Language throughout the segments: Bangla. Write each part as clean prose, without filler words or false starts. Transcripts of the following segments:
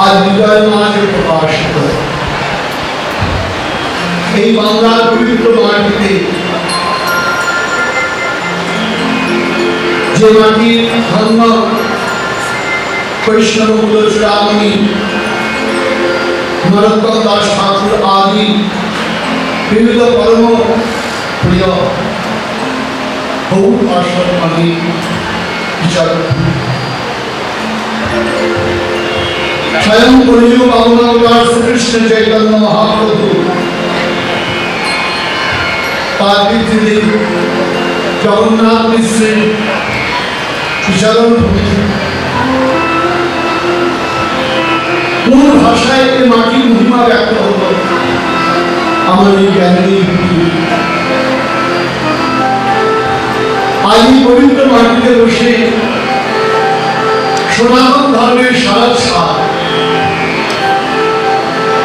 আজ বিজয় মাসে প্রকাশিত এই বাংলার পবিত্র মাটিতে, যে মাটির ধর্ম বৈষ্ণব চূড়ামণি নরোত্তম দাস ঠাকুর আদি বিবিধ পরম প্রিয় বহু পার্শ্বী বিচারক স্বয়ং কলিযুগ অবতার শ্রীকৃষ্ণ চৈতন্য মহাপ্রভু তার পৃথিবী জগন্নাথ মিশ্রের বিচারণ ভূমি কোন ভাষায় এই মাটির মহিমা ব্যক্ত হল আমার এই জ্ঞানী আজ এই পবিত্র মাটিতে বসে সনাতন ধর্মের সারা সার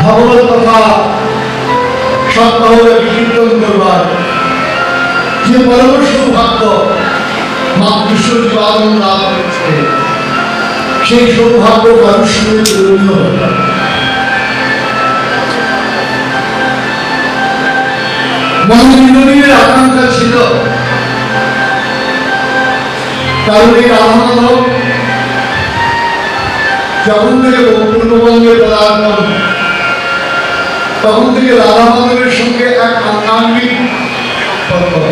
ভগবত কথা সপ্তাহব্যাপী কীর্তন করবার যে পরম সৌভাগ্য মাতৃশ্বর জীবানন্দ লাভ করেছে, সেই সৌভাগ্য মানুষের তুলনীয় মনোবিনোদনের আকাঙ্ক্ষা ছিল। কারণ এই রাধামাধব যখন থেকে পূর্ববঙ্গে পদার্পণ, তখন থেকে রাধামাধবের সঙ্গে এক আঙ্গিক সম্পর্ক।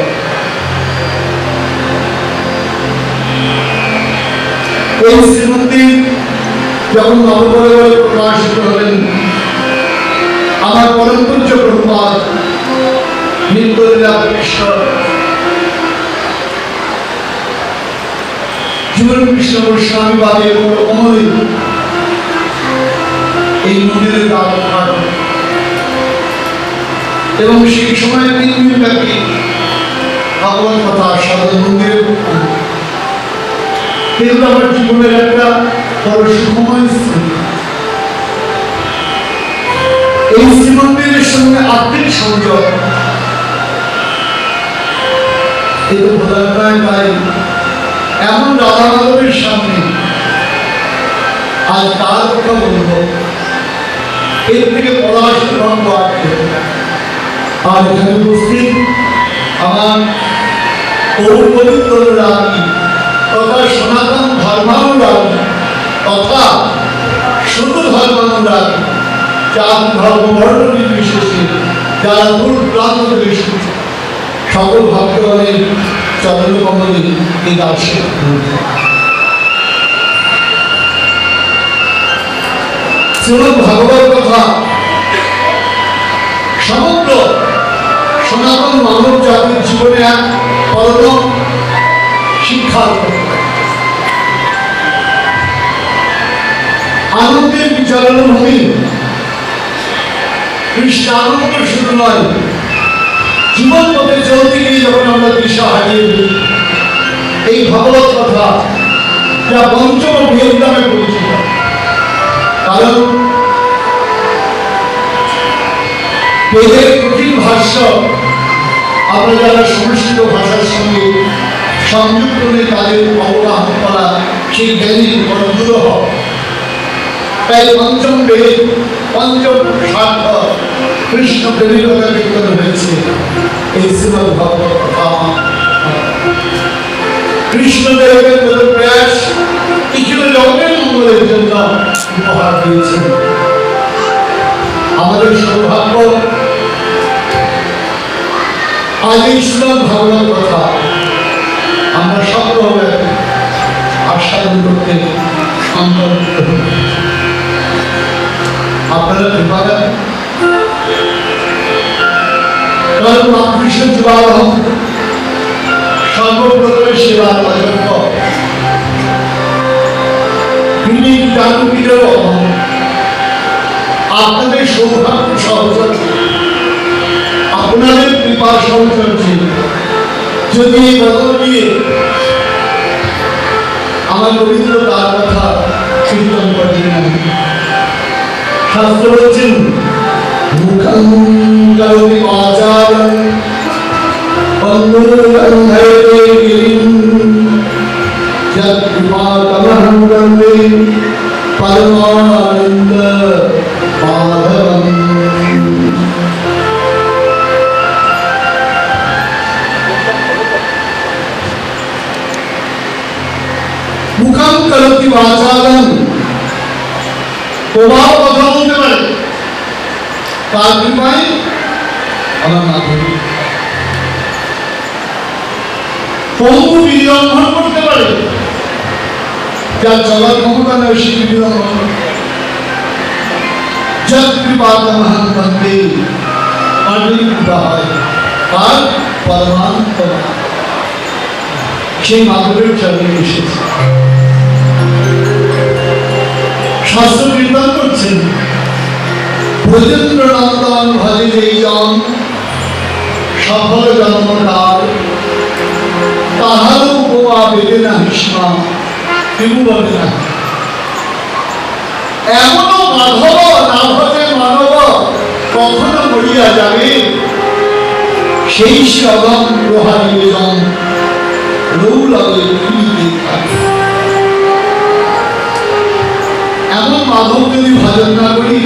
এই শ্রীমতী যখন নবপরিবারে প্রকাশিত হলেন, আমার পরম পূজ্য প্রভুপাদ নিত্যলীলা কৃষ্ণ জীবন কৃষ্ণ গোস্বামীবাদের অমরিত এই মন্দিরের দ্বার উদ্ঘাটন এবং সেই সময় 3 দিন ব্যাপী ভগবত কথা সাধন মন্দিরের কিন্তু আমার জীবনের একটা বড় সুখময় স্মৃতি। এই শ্রীমন্দিরের সঙ্গে আত্মিক সংযোগ এই তো বোধায় পাই এমন রাধামাধবের সামনে আজ তার কথা বলব, এর থেকে পলাশিত ভঙ্গ আছে। আর এখানে উপস্থিত আমার পবিত্র রানী তথা সনাতন ধর্মানুরাগী তথা শুধু ধর্মানুরাগী, যার ধর্ম বর্ণ নির্বিশেষে যারা দূর প্রান্ত থেকে এসেছে, সকল ভক্তগণের চরণ কমলে এই দার্শনিক শ্রীমদ্ ভাগবত কথা সমগ্র সনাতন মানব জাতির জীবনে এক পরম শিক্ষা, আনন্দের বিচারণ ভূমি। কৃষ্ণানন্দ শুধু নয়, জীবন পথে চলতে গিয়ে যখন আমরা দিশা হারিয়ে দিই, এই ভগবত কথা যা পঞ্চম বেদ নামে পরিচিত। কারণ বেদের কঠিন ভাষ্য আমরা যারা সংস্কৃত ভাষার সঙ্গে সংযুক্ত নেই তাদের অবগাহন করা সেই জ্ঞানী বড় দুরূহ। তাই পঞ্চম বেদ পঞ্চম শাস্ত্র কৃষ্ণ প্রেমিকতা কীর্তন হয়েছে এই শ্রীমদ্ ভাগবত কথা। কৃষ্ণদেবের প্রয়াস কিছু জগতের মঙ্গলের জন্য উপহার দিয়েছেন। আমাদের সৌভাগ্য আজ এই শ্রীমদ্ ভাগবত কথা আমরা সফলভাবে আস্বাদন করতে সংকল্পিত হই। আপনারা কৃপা করেন, কারণ মাতৃষ্ণ জীবারহ সর্বপ্রথমে সেবার অযোগ্য তিনি জানবীরের আপনাদের সৌভাগ্য সহচর্য, আপনাদের কৃপা সহচর্য যদি এই বদল দিয়ে আমার রবীন্দ্র তার কথা কীর্তন করছেন। শাস্ত্র বলছেন মুখং করোতি আচারং অঙ্গুরন্ধয়তে গিরিং যৎ কৃপাতমহং বন্দে পরমানন্দ সরস্বতী বাচালন প্রভাব কথা বলতে পারে, তার কৃপায় আমার মাধবী। পঙ্গু বিলম্বন করতে পারে, যার চলার ক্ষমতা নয় সে বিলম্বন করতে পারে। যত কৃপা মহান বন্দে পাণ্ডবী কৃপা হয় তার পরমান্ত সেই মাধবের চরণে এসেছে। শাস্ত্র কীর্তন করছেন, ব্রজেন্দ্র নন্দন ভজে যেই জন সফল জন্মকাল, তাহার উপমা বেদে না হিসমা কেউ বলে না। এমনও মাধব না ভজে মানব কখনো মরিয়া যাবে, সেই শ্রবণ প্রহার নিবেদন রৌলবে পৃথিবীতে থাকে। এমন মাধব যদি ভজন না করি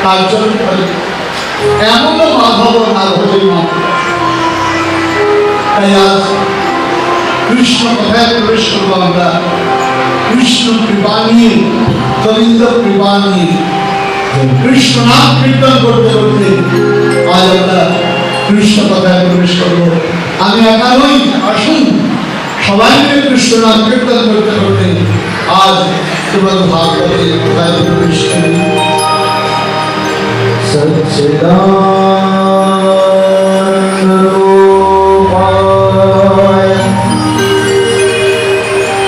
তার জন্য ফলে এমনও মাধব না ভজে মাধব। তাই আজ কৃষ্ণ কথায় প্রবেশ করবো আমরা, কৃষ্ণ কৃপা নিয়ে, গোবিন্দ কৃপা নিয়ে, কৃষ্ণ নাম কীর্তন করতে করতে আজ আমরা কৃষ্ণ কথায় প্রবেশ করবো। আমি একা নই, আসুন সবাই মিলে কৃষ্ণ নাম কীর্তন করতে করতে আজ তোমার ভাগবতে কথায় প্রবেশ করি।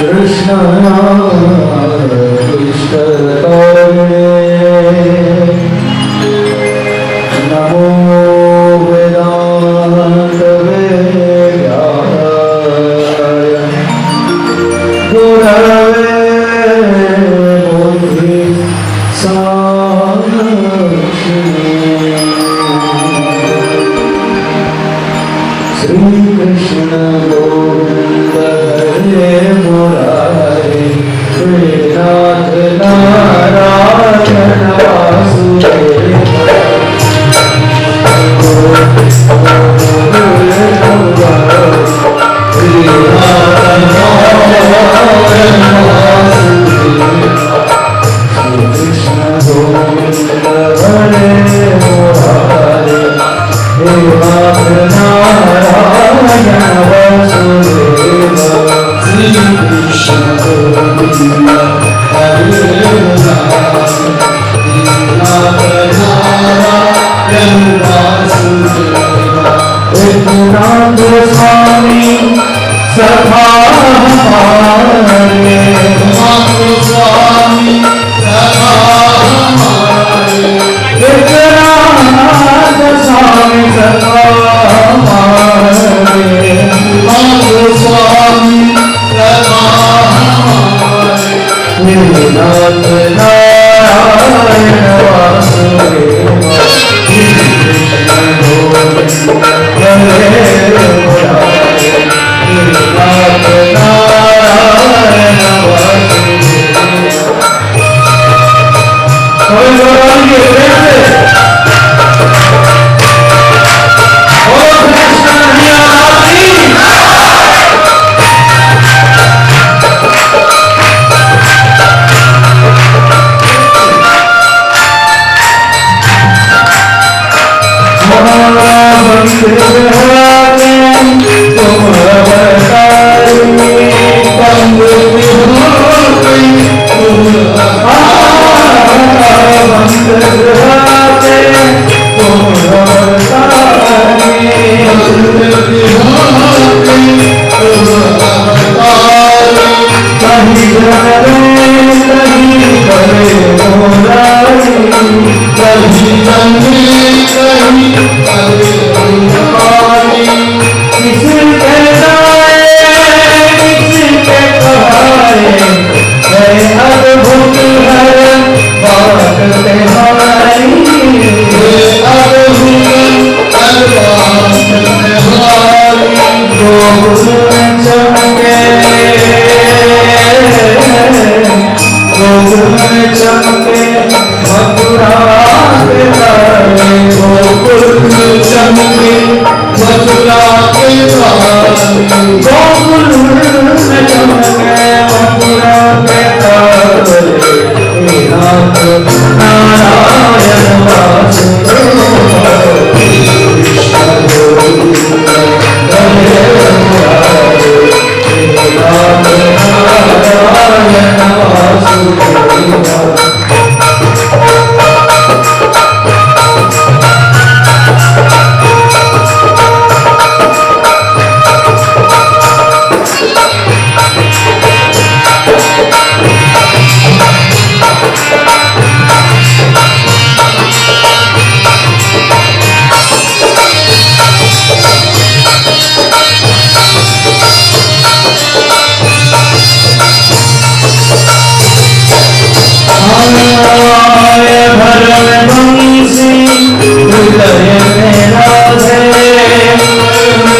कृष्ण नमो वेदांत वेद्याय गुरवे बुद्धि साक्षिणे श्री कृष्ण गोविंद हरे मुरारे नाथ नारायण वासुदेव कृष्ण गोविंद हरे मुरारे नाथ नारायण वासुदेव श्री कृष्ण गोविंद हरे नाथ नारायण वासुदेव। एकनाथ स्वामी सखा हमारे, नाथ स्वामी सखा हमारे, एकनाथ स्वामी सखा हमारे, नाथ स्वामी सखा हमारे, नाथ नारायण वासुदेव कृष्ण गोविंद हरे मुरारे नाथ नारायण गोकुल में चमके मथुरा के भरम बंसी हृदय में राधे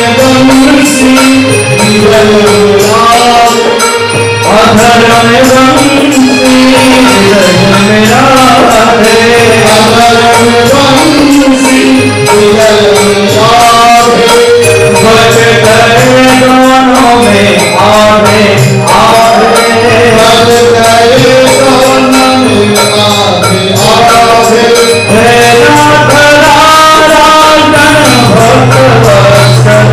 बंसी हृदय में राधे अधर्म बंसी हृदय में राधे अधर्म बंसी हृदय में राधे बज गए दोनों में आधे आधे बज गए दोनों में आधे आधे हे नाथ नारायण भक्त वत्सल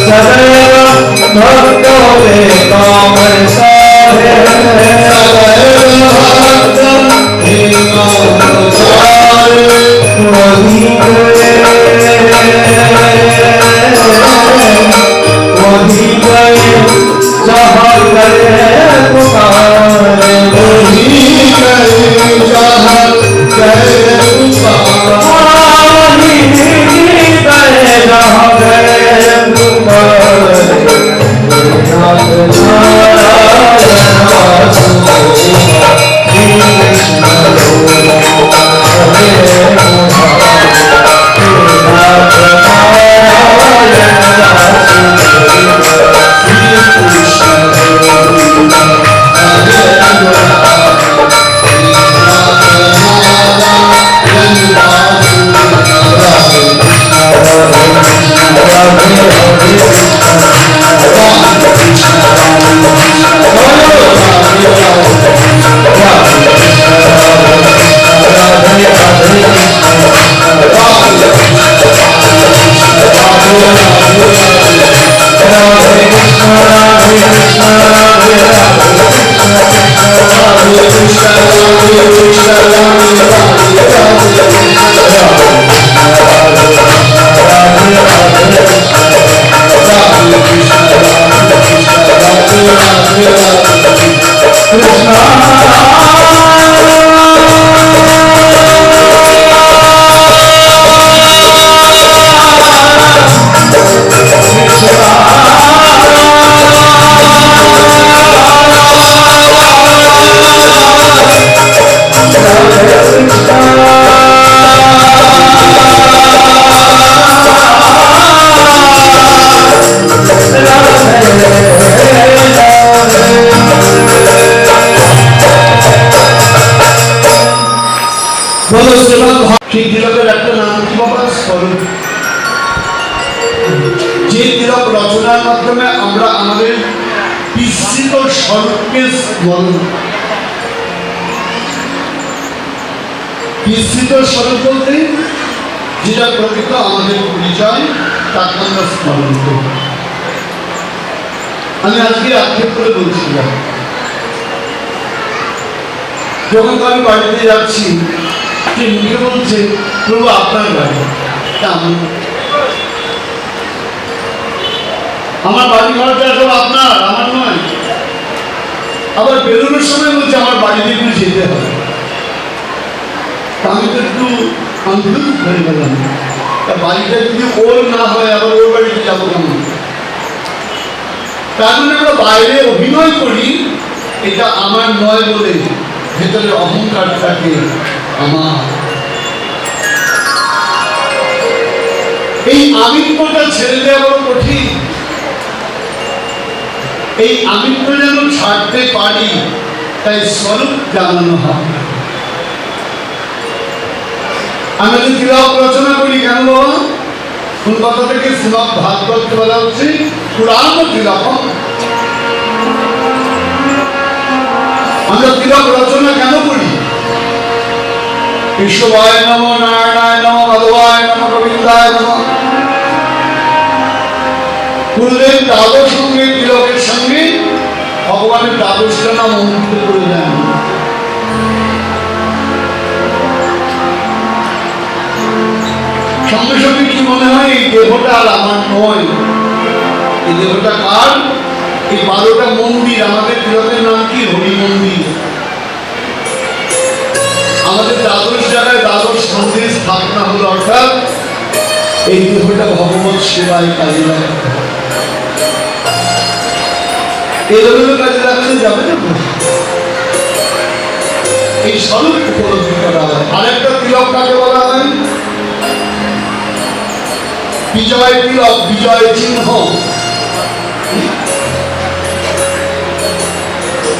सदैव भक्तों में काम सारे सदैव भक्त हे काम सारे वही गए जहाँ गए पुकारे वही गए जहाँ गए पुकारे जहाँ गए पुकारे नाथ नारायण वासुदेव श्री कृष्ण हरे नाथ नारायण সেই তিলকের একটা নাম কি বাবা? স্বরূপ। যে তিলক রচনার মাধ্যমে আমরা আমাদের বিস্তৃত স্বরূপকে স্মরণ, বিস্তৃত স্বরূপ বলতে যেটা প্রকৃত আমাদের পরিচয় তাকে আমরা স্মরণ করি। আমি আজকে আক্ষেপ করে বলছিলাম, যখন আমি বাড়িতে যাচ্ছি মুখে বলছে প্রভু আপনার বাড়ি, আমার বাড়ি ঘরটা সব আপনার, আমার নয়। আবার বেরোনোর সময় বলছে আমার বাড়িতে একটু যেতে হবে। আমি তো একটু কনফিউজ হয়ে গেলাম, তা বাড়িটা যদি ওর না হয় আবার ওর বাড়িতে যাবো কেমন? তার মানে আমরা বাইরে অভিনয় করি এটা আমার নয় বলে, ভেতরে অহংকার থাকে আমার। এই আমিত্বটা ছেড়ে দেওয়া বড় কঠিন। এই আমিত্ব যেন ছাড়তে পারি তাই স্বরূপ জানানো হয়। আমরা যে তিলক রচনা করি কেন বাবা? কোন কথা থেকে শ্রীমদ্ ভাগবত বলা হচ্ছে পুরাণ তিলক। আমরা তিলক রচনা কেন করি? বিষ্ণুবায় নম, নারায়ণায় নম, মাধবায় নম, গোবিন্দায় নম। গুরুদেব দ্বাদশ সঙ্গে তিলকের সঙ্গে ভগবানের দ্বাদশটা নাম অঙ্কিত করে দেন। সঙ্গে সঙ্গে কি মনে হয় এই দেহটা আর আমার নয়, এই দেহটা কার? এই 12টা মন্দির, আমাদের তিলকের নাম কি? হরি মন্দির। আমাদের দ্বাদশ জায়গায় দ্বাদশ মন্দির স্থাপনা হলো, অর্থাৎ এই দেহটা ভগবত সেবায় কাজে লাগে। এগুলো কাজে রাখতে যাবে না। এই স্বরূপ উপলব্ধি করা হয়। আরেকটা তিলক কাকে বলা হয়? বিজয় তিলক, বিজয় চিহ্ন।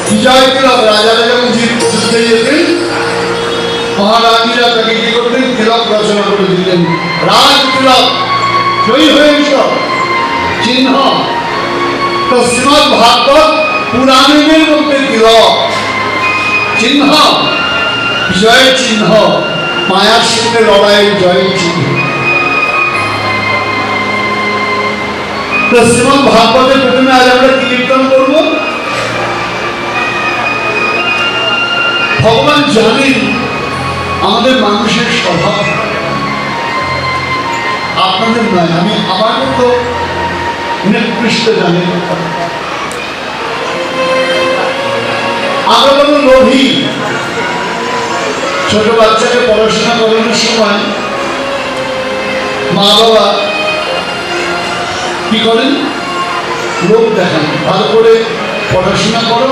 বিজয় তিলক রাজারা যখন যুদ্ধে যেতেন, মহারানীরা তাকে কি করতেন? তিলক রচনা করে দিতেন। রাজ তিলক, জয়ী হয়েছ চিহ্ন। তো শ্রীমদ ভাগবত পুরাণের মধ্যে তিলক চিহ্ন, বিজয়ের চিহ্ন, মায়ার সঙ্গে লড়াইয়ের জয়ের চিহ্ন। তো শ্রীমদ ভাগবতের প্রথমে আজ আমরা কি কীর্তন করব? ভগবান জানেন আমাদের মানুষের স্বভাব, আপনাদের নয়, আমি আমাকে তো নিকৃষ্ট জানেন। আমরা কোনো লোভী। ছোট বাচ্চাকে পড়াশোনা করানোর সময় মা বাবা কি করেন? লোভ দেখান, ভালো করে পড়াশোনা করো,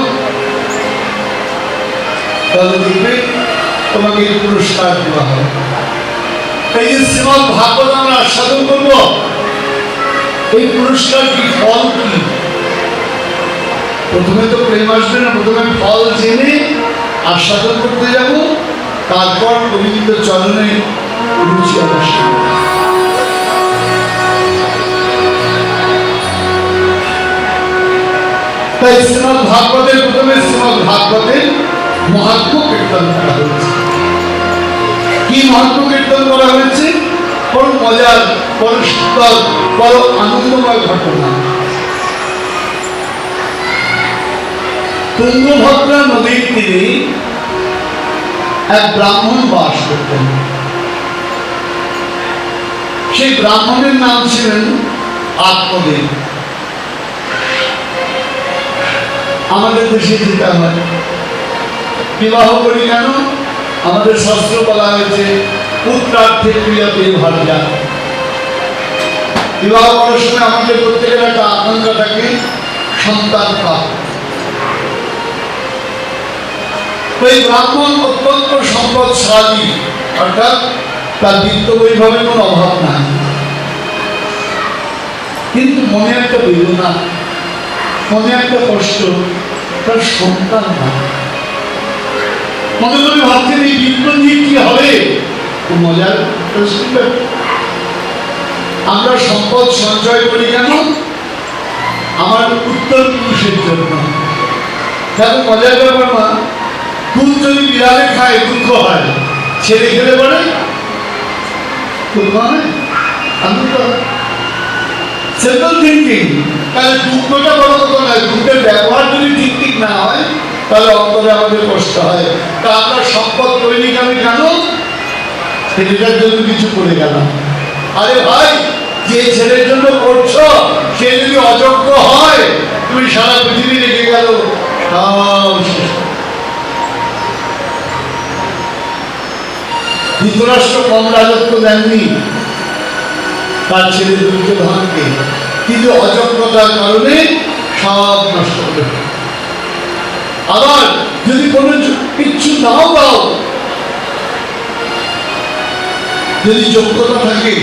তাহলে দেখবে তোমাকে এই পুরস্কার দেওয়া হবে। এই যে শ্রীমদ ভাগবত আমরা আস্বাদন করব, এই পুরস্কার কি, ফল কি? প্রথমে তো প্রেম আসবে না, প্রথমে ফল জেনে আস্বাদন করতে যাব, তারপর পবিত্র চরণে রুচি অবশ্য। তাই শ্রীমদ ভাগবতের প্রথমে শ্রীমদ ভাগবতের মহাত্ম কীর্তন করা হয়েছে। কি মহাত্ম কীর্তন করা হয়েছে? বড় মজার, বড় সুন্দর, বড় আনন্দময় ঘটনা। তুঙ্গভদ্রা নদীর তীরে এক ব্রাহ্মণ বাস করতেন। সেই ব্রাহ্মণের নাম ছিলেন আত্মদেব। আমাদের দেশে যেটা হয়, বিবাহ করি কেন? আমাদের শাস্ত্র বলা হয়েছে পুত্রার্থে ক্রিয়াতে ভার্যা। বিবাহ করার সময় আমাদের প্রত্যেকের একটা আকাঙ্ক্ষা থাকে সন্তান পাওয়া। ওই ব্রাহ্মণ অত্যন্ত সম্পদশালী, অর্থাৎ তার বিত্ত বৈভবের কোনো অভাব নাই, কিন্তু মনে একটা বেদনা, মনে একটা কষ্ট, তার সন্তান না। মনে মনে ভাবছেন এই বিত্ত নিয়ে কি হবে? মজার প্রশ্ন। আমরা সম্পদ সঞ্চয় করি কেন? আমার উত্তর পুরুষের জন্য। দেখো মজার ব্যাপার না, দুধ যদি বিড়ালে খায় দুঃখ হয়, ছেলে খেলে পড়ে দুঃখ হয়, আনন্দ হয়। সেকেন্ড থিঙ্কিং, তাহলে দুঃখটা বড় কথা নয়, দুধের ব্যবহার যদি ঠিক ঠিক না হয় তাহলে অন্তরে আমাদের কষ্ট হয়। তা আমরা সম্পদ তৈরি কেন? ছেলেটার জন্য কিছু করে গেলাম। আরে ভাই, যে ছেলের জন্য করছো সে যদি অযোগ্য হয়, তুমি সারা পৃথিবী রেখে গেল, ধৃতরাষ্ট্র কম রাজত্ব দেননি তার ছেলে দুর্যোধনকে, কিন্তু অযোগ্যতার কারণে সব নষ্ট করে। আবার যদি কোনো কিচ্ছু নাও দাও, যদি যোগ্যতা থাকে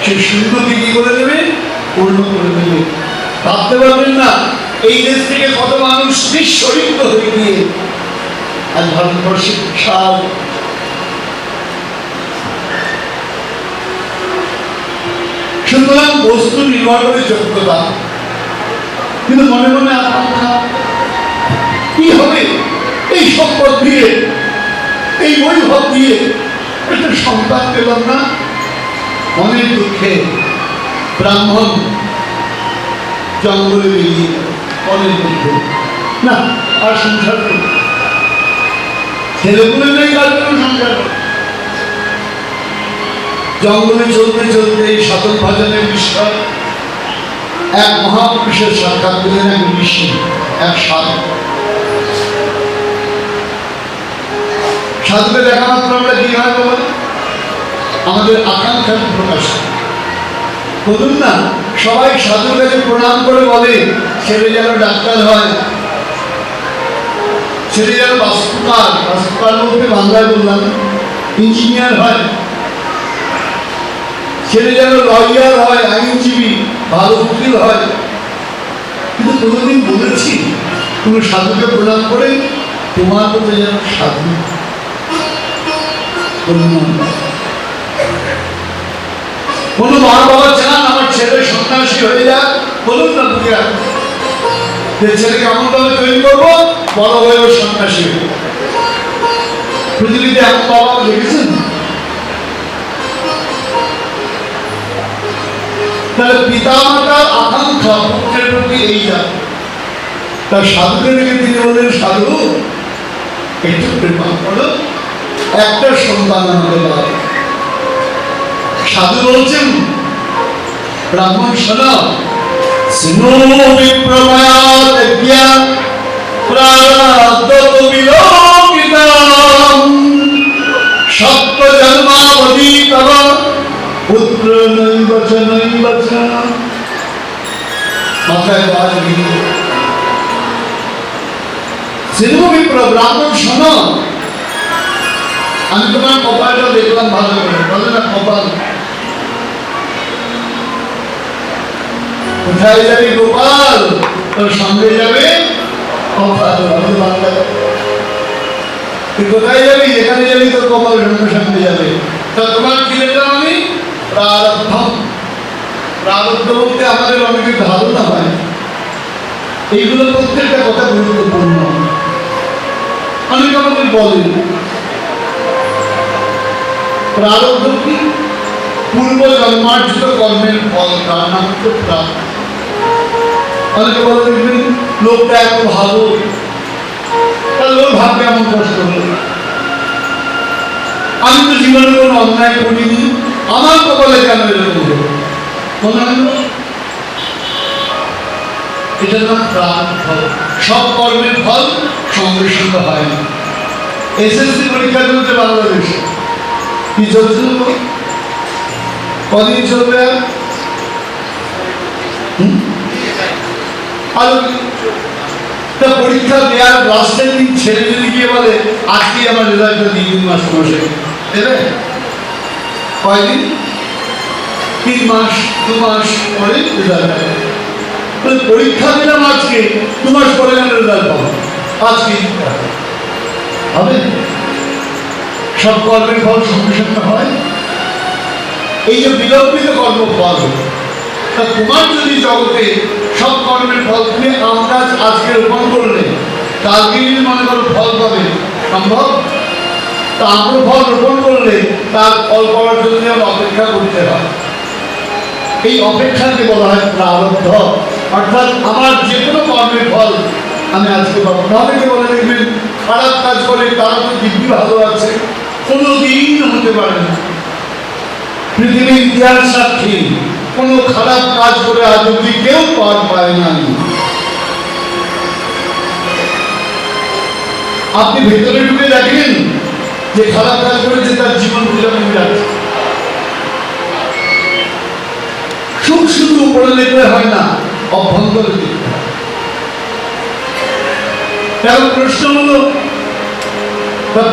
সে শূন্যকে কি করে দেবে? পূর্ণ করে দেবে। ভাবতে পারবেন না এই দেশ থেকে কত মানুষ নিঃশরিত হয়ে গিয়ে আজ ভারতবর্ষের বিশাল। সুতরাং বস্তু নির্ভর করে যোগ্যতা, কিন্তু মনে মনে আকাঙ্ক্ষা কি হবে এই সম্পদ দিয়ে, এই বৈভব দিয়ে একটা সন্তান পেলাম না। অনেক দুঃখে ব্রাহ্মণ জঙ্গলে বেরিয়ে অনেক দুঃখে না আর সংসার করি, ছেলেগুলো নেই, কাজ করে সংসার করে। জঙ্গলে চলতে চলতে এই সাধন ভজনের বিষয় এক মহাপুরুষের সাক্ষাৎ পেলেন, এক ঋষি, এক সাধু। সাধুকে দেখা মাত্র আমরা কি হয় বলেন? আমাদের আকাঙ্ক্ষার প্রকাশ বলুন না। সবাই সাধুর কাছে প্রণাম করে বলে ছেলে যেন ডাক্তার হয়, ছেলে যেন বাস্তুকার, বাস্তুকার বাংলায় বললাম, ইঞ্জিনিয়ার হয়, ছেলে যেন লয়ার হয়, আইনজীবী, ভালো উকিল হয়। কিন্তু কোনোদিন বলেছি কোনো সাধুকে প্রণাম করে তোমার মতো যেন সাধু কোনো মা বাবা চান আমার ছেলে সন্ন্যাসী হয়ে যাক, বলুন না বুঝিয়া যে ছেলেকে এমন ভাবে তৈরি করবো বড় হয়ে সন্ন্যাসী হয়ে। পৃথিবীতে এমন বাবা দেখেছেন? তাহলে পিতা মাতার আকাঙ্ক্ষা পুত্রের প্রতি এই যাক, তার সাধুকে রেখে তিনি বললেন, সাধু একটু কৃপা করো, একটা সন্তান আমাদের দাও। সাধু বলছেন, ব্রাহ্মণ শোনো, সিনো বিপ্রমায়া প্রারব্ধ বিলোকিতম সপ্ত জন্মাবধি তব পুত্র নৈব চ নৈব চ। মাথায় বাজ দিল। সিনো বিপ্র, ব্রাহ্মণ শোনো, আমি তোমার কপালটা দেখলাম ভালো করে, বলে না কপাল। কোথায় যাবি গোপাল? তোর সঙ্গে যাবে কপাল। তুই কোথায় যাবি? যেখানে যাবি তোর কপাল সঙ্গে সঙ্গে যাবে। তা তোমার কি দেখলাম আমি? প্রারব্ধ। প্রারব্ধ বলতে আমাদের অনেকের ধারণা হয়, এইগুলো প্রত্যেকটা কথা গুরুত্বপূর্ণ। অনেকে আমাদের বলেন প্রারব্ধ কি? পূর্ব জন্মার্জিত কর্মের ফল, তার নাম হচ্ছে প্রারব্ধ। অনেকে বলে দেখবেন লোকটা এত ভালো, তার লোক ভাবতে এমন কষ্ট হলো, আমি তো জীবনে কোনো অন্যায় করিনি, আমার কপালে কেন এরকম হলো? মনে হয় এটা নাম প্রারব্ধ। সব কর্মের ফল সঙ্গে সঙ্গে হয় না। এসএসসি পরীক্ষা চলছে বাংলাদেশে, কি চলছিল? কদিন চলবে? আর পরীক্ষা দেওয়ার লাস্টের দিন ছেলে যদি গিয়ে বলে আজকে আমার রেজাল্টটা দিয়ে দিন মাস বসে দেবে, কয়দিন? 3 মাস 2 মাস পরে রেজাল্ট হবে। পরীক্ষা দিলাম আজকে, 2 মাস পরে আমি রেজাল্ট পাবো, আজকে হবে? সব কর্মের ফল সঙ্গে সঙ্গে হয়। এই যে বিলম্বিত কর্মফল, তা তোমার যদি জগতে সব কর্মের ফল তুমি আমরা আজকে রোপণ করলে কালকে যদি মনে করো ফল পাবে, সম্ভব? তা আমরা ফল রোপণ করলে তার ফল পাওয়ার জন্য আমরা অপেক্ষা করতে হয়। এই অপেক্ষাকে বলা হয় প্রারব্ধ। অর্থাৎ আমার যে কোনো কর্মের ফল আমি আজকে পাবো। অনেকে বলে দেখবেন খারাপ কাজ করে তারা তো দিব্যি ভালো আছে, কোনো দিন হতে পারে না। পৃথিবীর ইতিহাস সাক্ষী, কোনো খারাপ কাজ করে আজ অব্দি কেউ পার পায় না। আপনি ভেতরে ঢুকে দেখেন যে খারাপ কাজ করেছে তার জীবন পূজা কমে যাচ্ছে। সুখ শুধু উপরে লেখলে হয় না, অভ্যন্তরে দেখতে হয়। এখন প্রশ্ন হলো,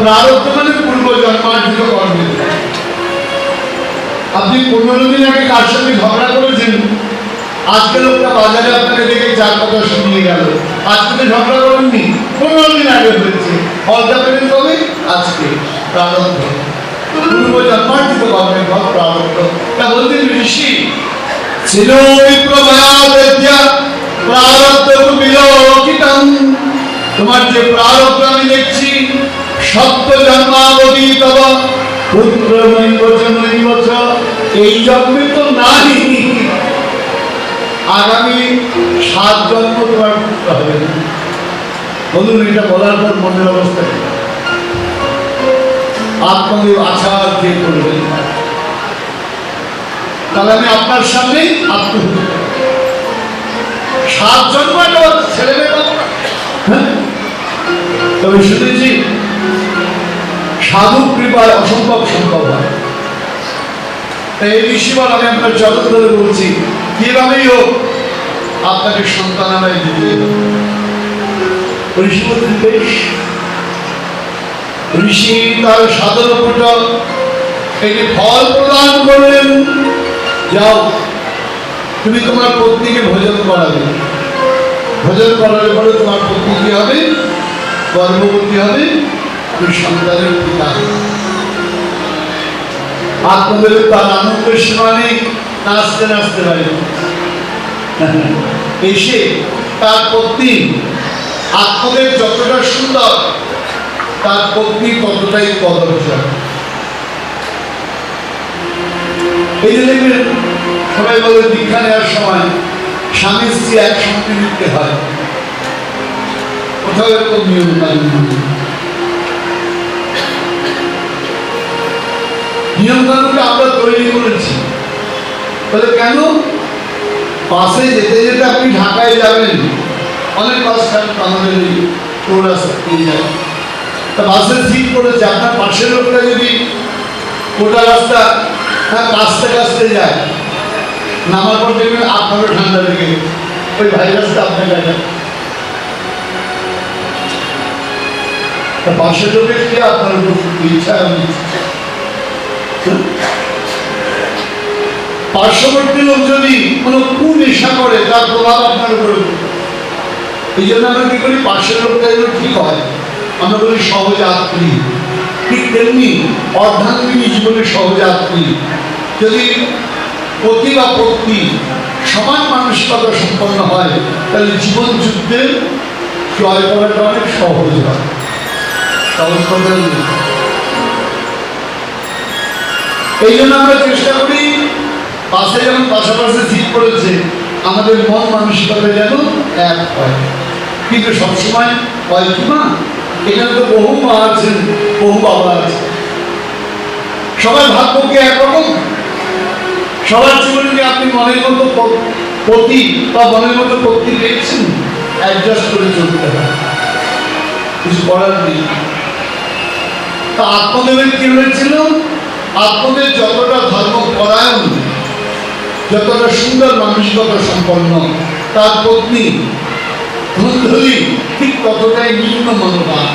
প্রারব্ধ মানে পূর্ব জন্মার্জিত কর্মের। আপনি 15 দিন আগে কার সঙ্গে ঝগড়া করেছেন, আজকে লোকটা বাজারে আপনাকে দেখে 4 কথা শুনিয়ে গেল, আজকে তো ঝগড়া করেননি, 15 দিন আগে হয়েছে, ফলটা পেলেন কবে? আজকে। প্রারব্ধ, পূর্ব জন্মার্জিত কর্মের ফল প্রারব্ধ। তা বলতে ঋষি ছিল প্রারব্ধ বিলোকিতম, তোমার যে প্রারব্ধ আমি দেখছি, সপ্ত জন্মাবধি তব পুত্র নৈব চ নৈব চ, এই জন্মে তো নাই, আগামী 7 জন্ম তোমার পুত্র হবে। বলুন এটা বলার পর মনের অবস্থা কি? আত্মদেব আচার কে করবেন? তাহলে আমি আপনার সামনে আত্মহত্যা 7 জন্ম একটা ছেলে মেয়ে পাবো না। তবে শুনেছি সাধু কৃপায় অসম্ভব সম্ভব হয়। তাই এই ঋষিবার আমি আপনার চরণ ধরে বলছি, কিভাবেই হোক আপনাকে সন্তান আমায় দিতে ঋষি বলছেন বেশ, ঋষি তার সাধনপুটক এটি ফল প্রদান করলেন, যাও তুমি তোমার পত্নীকে ভোজন করাবে। ভোজন করার পরে তোমার পত্নী কি হবে? গর্ভবতী হবে, তুমি সন্তানের পিতা। আপনাদের তার আনন্দের সীমা নেই, নাচতে নাচতে পারে এসে তার পত্নী আত্মদের যতটা সুন্দর, তার পত্নী ততটাই কদর্শন। এই যে দেখবেন সবাই বলে দীক্ষা নেওয়ার সময় স্বামী স্ত্রী একসঙ্গে নিতে হয়, কোথাও এরকম নিয়ম কানুন নিয়মকানুনটা আমরা তৈরি করেছি। বলে কেন? বাসে যেতে যেতে আপনি ঢাকায় যাবেন, অনেক বাস আমাদের এই চৌরাস্তা দিয়ে যায়, তা বাসের সিট করেছে, আপনার পাশের লোকটা যদি গোটা রাস্তা কাছতে কাছতে যায়, নামার পর দেখবেন আপনারও ঠান্ডা লেগে ওই ভাইরাসটা আপনার দেখা। পাশের লোকের কি আপনার ইচ্ছা পার্শ্ববর্তী লোক যদি কোনো কুনেশা করে তার প্রভাব আপনার উপরে। এই জন্য আমরা কি করি, পাশের লোকটা যেন ঠিক হয়, আমরা বলি সহযাত্রী। ঠিক তেমনি অর্ধাঙ্গিনী জীবনে সহযাত্রী। যদি পতি বা পত্নী সমান মানসিকতা সম্পন্ন হয়, তাহলে জীবন যুদ্ধে জয় করাটা অনেক সহজ হয়। সহজ কথা এই জন্য আমরা চেষ্টা করি, পাশে যেমন পাশাপাশি সিট করেছে, আমাদের মন মানসিকতা যেন এক হয়। কিন্তু সবসময় হয় কি মা, এখানে তো বহু মা আছেন, বহু বাবা আছে, সবাই ভাগ্যকে একরকম, সবার জীবনে আপনি মনের মতো পতি বা মনের মতো পত্নী পেয়েছেন, অ্যাডজাস্ট করে চলতে হয়, কিছু করার নেই। তা আত্মদেবের কি হয়েছিল? আত্মদেব যতটা ধর্ম পরায়ণ, যতটা সুন্দর মানসিকতা সম্পন্ন, তার পত্নী ধুন্ধুলি ঠিক ততটাই নিম্ন মনোভাব।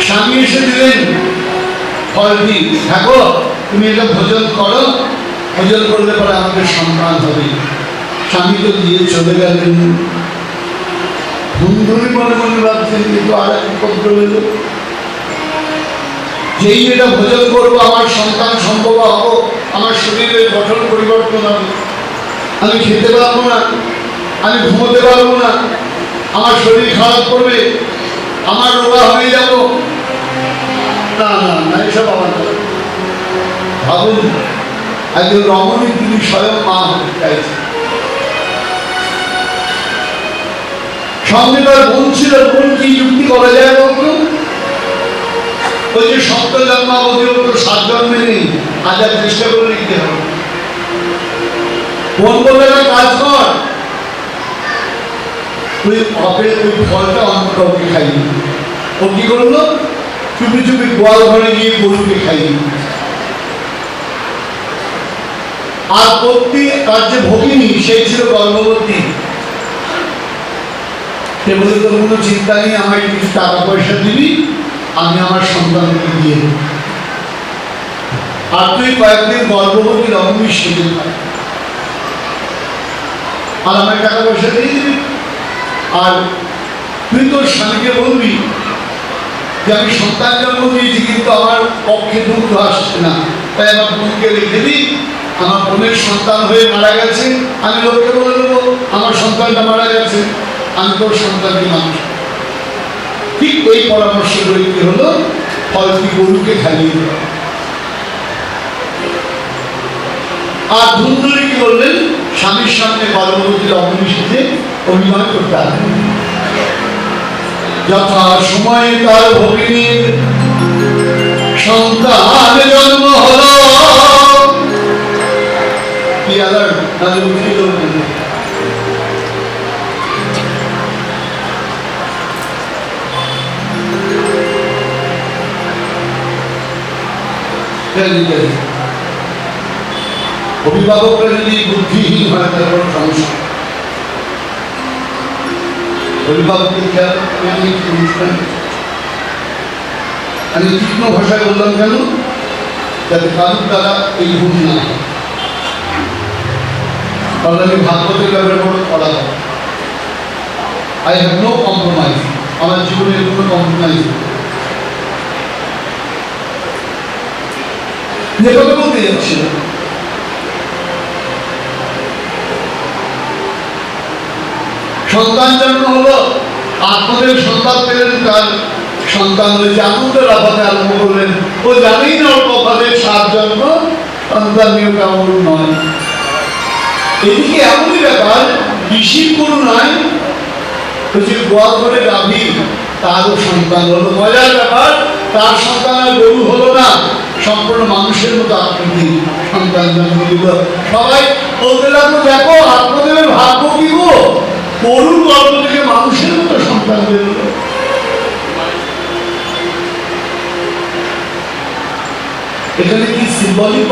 স্বামী এসে দিলেন ফলটি, থাকো তুমি এটা ভোজন করো, ভোজন করলে পরে আমাদের সন্তান হবে। স্বামী তো দিয়ে চলে গেলেন, ধুন্ধুলি মনে মনে ভাবছেন কিন্তু আর এক পত্র হইল, যেই এটা ভোজন করবো আমার সন্তান সম্ভব হবো, আমার শরীরের গঠন পরিবর্তন হবে, আমি খেতে পারবো না, আমি ঘুমোতে পারবো না, আমার শরীর খারাপ করবে, আমার রোগা হয়ে যাব। না না না, এসব আমার ভাবুন, একজন রমণী তিনি স্বয়ং মা হতে চাইছেন, সঙ্গে তার বোন ছিল, বোন কি যুক্তি করা যায় বলতো? ওই যে সপ্ত জন্মাবধি হতো, 7 জন্মে নেই, আজ চেষ্টা করে লিখতে হবে। বোন বলে না কাজ কর, তুই আপেল ওই ফলটা অন্য কাউকে খাইনি। ও কি করলো? চুপি চুপি গোয়াল ঘরে গিয়ে গরুকে খাইয়ে। আর পত্নী তার যে ভগিনী, সেই ছিল গর্ভবতী। সে বলে তোর কোনো চিন্তা নেই, আমাকে কিছু টাকা পয়সা দিবি, আমি আমার সন্তানকে দিয়ে দেব, আর তুই কয়েকদিন গর্ভবতী রকমই সেজে থাক, আর আমাকে টাকা পয়সা দিয়ে দিবি। আর তুই তোর স্বামীকে বলবি যে আমি সন্তান জন্ম দিয়েছি, কিন্তু আমার পক্ষে দুধ আসছে না, তাই আমার বোনকে রেখে দিই, আমার বোনের সন্তান হয়ে মারা গেছে, আমি লোককে বলে দেবো আমার সন্তানটা মারা গেছে, আমি তোর সন্তানকে মানুষ। ঠিক ওই পরামর্শ করে কি হলো, ফলটি গরুকে খাইয়ে দিল। আর ধুন্দুলি কি বললেন, স্বামীর সামনে গর্ভবতী রমণী সেজে অভিনয় করতে হবে। যথা সময় তার ভগিনীর সন্তান জন্ম হল, কি আলার তাদের উঠিল অভিভাবকরা যদি বুদ্ধিহীন হয় তারপর সমস্যা। অভিভাবকদের খেয়াল অনুষ্ঠান আমি তীক্ষ্ণ ভাষায় বললাম কেন, যাতে কারুর দ্বারা এই ভুল না হয়। কারণ আমি ভাগবতের ব্যাপারে বড় পড়া হয়, আই হ্যাভ নো কম্প্রোমাইজ, আমার জীবনের কোনো কম্প্রোমাইজ নেই। যে কথা বলতে যাচ্ছিল, সন্তান জন্ম হলো, আত্মদেব সন্তান পেলেন, তার সন্তান হয়েছে, আনন্দ লাফাতে আরম্ভ করলেন। ও জানেই না ওর কপালে 7 জন্ম সন্তান নিয়ে কেমন নয়। এদিকে এমনই ব্যাপার, ঋষির করুণায় হচ্ছে গোয়াল ঘরে গাভী, তারও সন্তান হলো। মজার ব্যাপার, তার সন্তান আর গরু হলো না, সম্পূর্ণ মানুষের মতো আকৃতি সন্তান জন্ম দিল। সবাই বলতে লাগলো, দেখো আত্মদেবের ভাগ্য কি গো, গরুর গর্ভ থেকে মানুষের মতো সন্তান বেরোল। এখানে কি সিম্বলিক?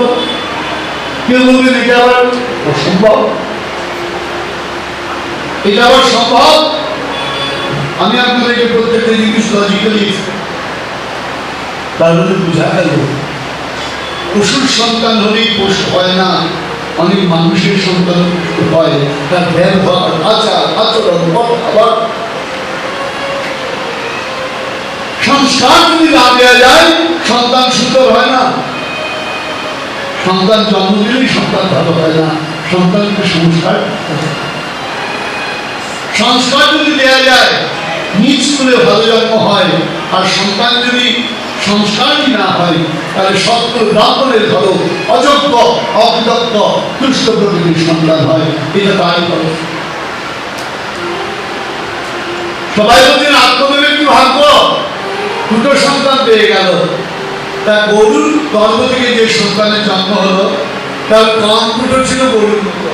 কেউ বলবেন এটা আবার অসম্ভব, এটা আবার সম্ভব। আমি আপনাদেরকে প্রত্যেকটা জিনিস লজিক্যালি, তার মধ্যে বোঝা গেল পশুর সন্তান হলেই পশু হয় না, অনেক মানুষের সন্তান হয়। তার ব্যবহার, আচার আচরণ, আবার সংস্কার যদি না দেওয়া যায়, সন্তান সুন্দর হয় না। সন্তান জন্ম দিলেই সন্তান ভালো হয় না, সন্তানকে সংস্কার, সংস্কার যদি দেওয়া যায়, নিজ স্কুলে ভালো জন্ম হয়। আর সন্তান যদি সংস্কারই না হয়, তাহলে সত্য ব্রাহ্মণের ধরো অযোগ্য, অবিদগ্ধ, দুষ্ট প্রকৃতির সন্তান হয়। এটা তাই করে। সবাই বলছেন আত্মদেবের কি ভাগ্য, 2টো সন্তান পেয়ে গেল। তা গরুর গর্ভ থেকে যে সন্তানের জন্ম হলো, তার কান 2টো ছিল গরুর মতো,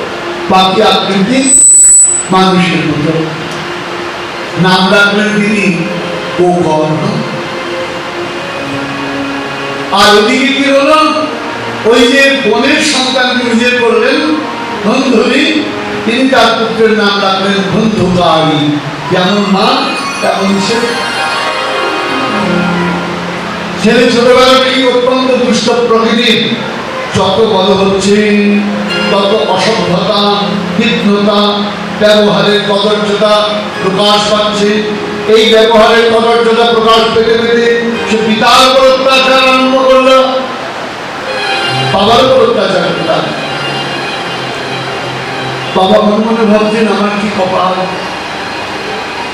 বাকি আকৃতি মানুষের মতো। নাম রাখলেন তিনি গোকর্ণ। আর ওদিকে কি হলো, ওই যে বোনের সন্তানকে নিজে করলেন ধনধরি, তিনি তার পুত্রের নাম রাখলেন ধন্ধুকারী। যেমন মা তেমন ছেলে। ছেলে ছোটবেলা থেকে অত্যন্ত দুষ্ট প্রকৃতির, যত বড় হচ্ছে তত অসভ্যতা, তীক্ষ্ণতা, ব্যবহারের কদর্যতা প্রকাশ পাচ্ছে। এই ব্যবহারের কদর্যতা প্রকাশ পেতে পেতে সে পিতার উপর অত্যাচার আরম্ভ করল, বাবার উপর অত্যাচার করল। বাবা মনে মনে ভাবছেন, আমার কি কপাল,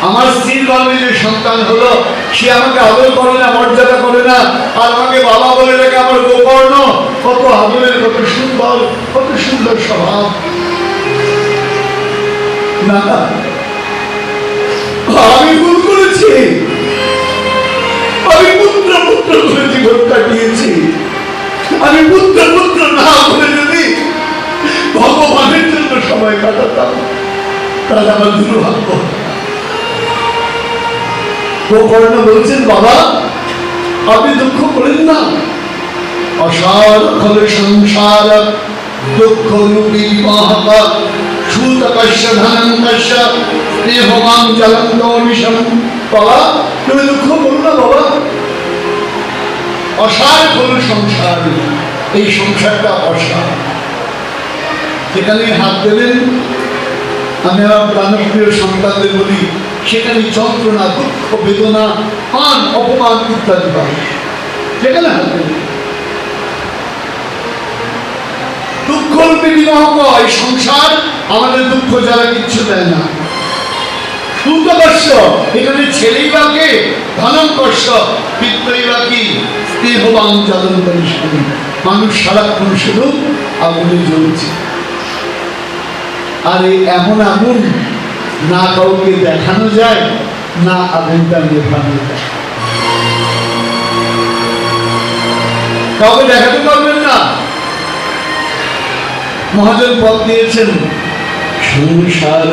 আমার স্ত্রীর গর্ভে যে সন্তান হলো, সে আমাকে আদর করে না, মর্যাদা করে না, আর আমাকে বাবা বলে রেখে আমার গোকর্ণ, কত আদরের, কত সুন্দর, কত সুন্দর স্বভাব। না, আমি ভুল করেছি, আমি পুত্র পুত্র করে জীবন কাটিয়েছি। আমি পুত্র পুত্র না বলে যদি ভগবানের জন্য সময় কাটাতাম, তাহলে আমার দুর্ভাগ্য। গোকর্ণ বলছেন, বাবা আপনি দুঃখ করেন না, অসার খলে সংসার দুঃখ রূপী মহাকা সুতকস্য ধনঙ্কস্য স্নেহমাং জ্বলন্ত মিশন। বাবা তুমি দুঃখ করো না বাবা, অসার খলে সংসার, এই সংসারটা অসার। যেখানে হাত দেবেন, আমি আমার প্রাণপ্রিয় সন্তানদের বলি, সেখানে যন্ত্রণা, দুঃখ, বেদনা, মান, অপমান ইত্যাদি পাবে। যেখানে হাত দেবেন, দুঃখ রূপে বিবাহ, এই সংসার আমাদের দুঃখ যারা কিচ্ছু দেয় না। সুতকস্য, এখানে ছেলেই বাকে, ধনঙ্কস্য, পিত্রই বাকি, স্নেহবান জ্বলন্ত মিশন। মানুষ সারাক্ষণ শুধু আগুনে জ্বলছে। আর এই এমন আগুন না কাউকে দেখানো যায়, না আগুনটা নেভানো যায়। কাউকে দেখাতে পারবেন না। মহাজন পদ দিয়েছেন, সংসার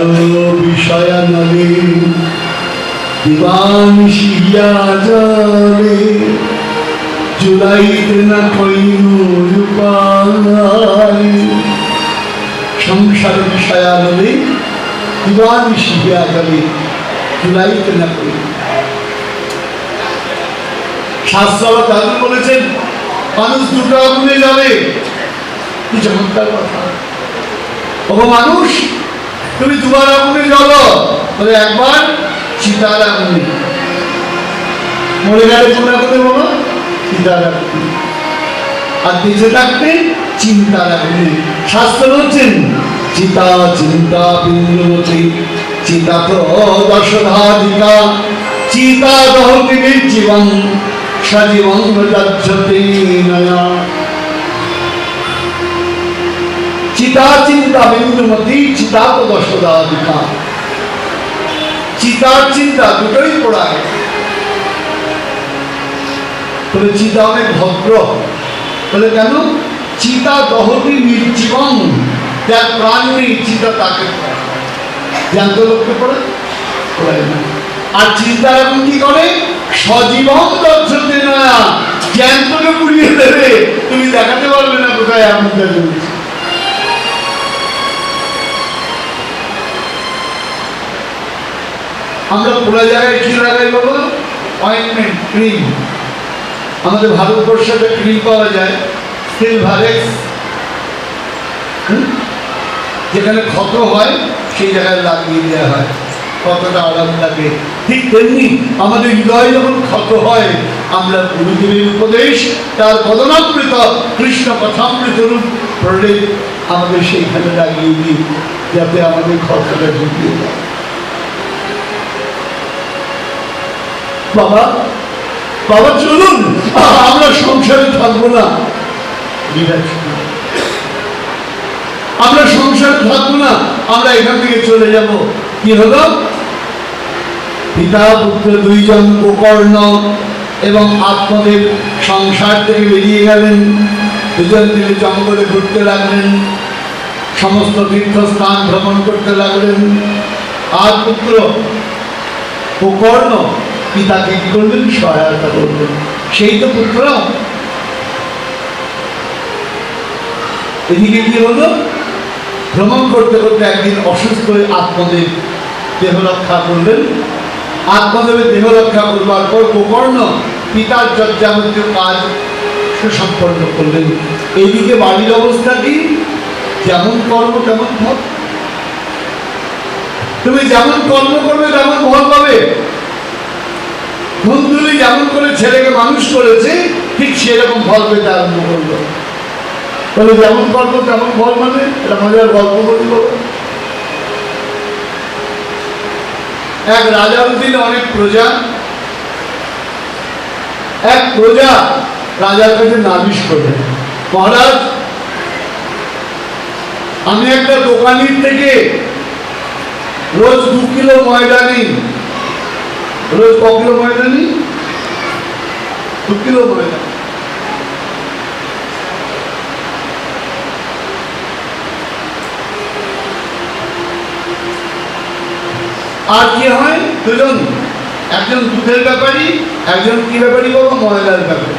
বিষয়ানলে দিবানিশিয়া জলে জুলাইতে না কইনুর উপায়। সংসার বিষয়ানলে দিবানিশিয়া জলে জুলাইতে না কইনুর। শাস্ত্র দাদু বলেছেন মানুষ দুটো আগুনে যাবে। কি চমৎকার কথা! ও মানুষ, তুমি দুবার আগুনে জ্বলো, বলে একবার চিতার আগুনে, মরে গেলে কোন আগুনে বলো? চিতার আগুনে। আর বেঁচে থাকতে চিন্তার আগুনে। শাস্ত্র বলছেন চিতা চিন্তা বিন্দুমতি চিতা তো দশধাধিকা চিতা দহতি জীবন সজীবন যাচ্ছতে নয়া। চিতা চিন্তা বিন্দুমতি চিতা তো দশধাধিকা। চিতার চিন্তা দুটোই পড়ায়। বলে চিতা অনেক ভদ্র। বলে কেন? চিতা দহতি নির্জীবন, যার প্রাণ নেই চিতা তাকে জ্ঞান্ত লোককে পড়ে পড়ায় না। আর চিন্তা এখন কি করে? সজীবন দর্শতে না, জ্ঞানকে পুড়িয়ে দেবে, তুমি দেখাতে পারবে না কোথায় আগুনটা জ্বলছে। আমরা পুরো জায়গায় কি লাগাই বাবা? Ointment, cream. আমাদের ভারতবর্ষে একটা ক্রিম পাওয়া যায় সিলভারেক্স, যেখানে ক্ষত হয় সেই জায়গায় লাগিয়ে দেওয়া হয়, কতটা আরাম লাগে। ঠিক তেমনি আমাদের হৃদয় যখন ক্ষত হয়, আমরা গুরুদেবের উপদেশ, তার বদনামৃত কৃষ্ণ কথামৃত রূপ পড়লে আমাদের সেইখানে লাগিয়ে দিই, যাতে আমাদের ক্ষতটা ঢুকিয়ে যায়। বাবা বাবা চলুন, আমরা সংসারে থাকবো না। আমরা সংসারে থাকবো না, আমরা এখান থেকে চলে যাব। কি হলো? পিতা পুত্র দুইজন গোকর্ণ এবং আত্মদেব সংসার থেকে বেরিয়ে গেলেন। দুজন মিলে জঙ্গলে ঘুরতে লাগলেন, সমস্ত তীর্থস্থান ভ্রমণ করতে লাগলেন। আর পুত্র গোকর্ণ পিতাকে কি করলেন? সহায়তা করলেন। সেই তো পুত্র। এদিকে কি হলো? ভ্রমণ করতে করতে একদিন অসুস্থ হয়ে আত্মদেব দেহ রক্ষা করলেন। আত্মদেবের দেহ রক্ষা করবার পর গোকর্ণ পিতার যাবতীয় কাজ সুসম্পন্ন করলেন। এদিকে বাড়ির অবস্থা কি? যেমন কর্ম তেমন ফল। তুমি যেমন কর্ম করবে তেমন ফল পাবে। বন্ধুলি যেমন করে ছেলেকে মানুষ করেছে, ঠিক সেরকম ফল পেতে আরম্ভ করলো। বলে যেমন কর্ম তেমন ফল, মানে এটা মজার গল্প বলবো। এক রাজার অধীনে অনেক প্রজা। এক প্রজা রাজার কাছে নালিশ করলেন, মহারাজ, আমি একটা দোকানির থেকে রোজ 2 কিলো ময়দা নিই। রোজ ক কিলো ময়দা নিই? 2 কিলো ময়দা। আর কি হয়? দুজন, একজন দুধের ব্যাপারী, একজন কি ব্যাপারী বাবা? ময়দার ব্যাপারী।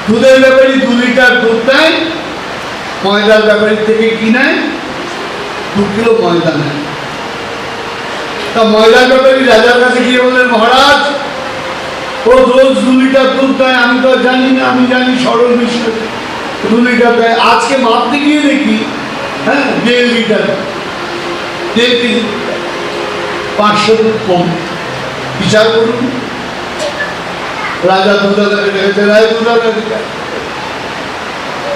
দুধের ব্যাপারী 2 লিটার দুধ দেয়, ময়দার ব্যাপারীর থেকে কি নেয়? 2 কিলো ময়দা নেয়। তা ময়দার ব্যাপারী রাজার কাছে গিয়ে বললেন, মহারাজ, ও রোজ 2 লিটার দুধ দেয়, আমি তো জানি না, আমি জানি সরল বিষয়, 2 লিটার দেয়। আজকে মাপতে গিয়ে দেখি 1.5 লিটার, 1.5 কেজি, 500 দুধ কম। বিচার করুন। রাজা দুধাদাকে দেখেছে, রায় দুধাদা দিকায়,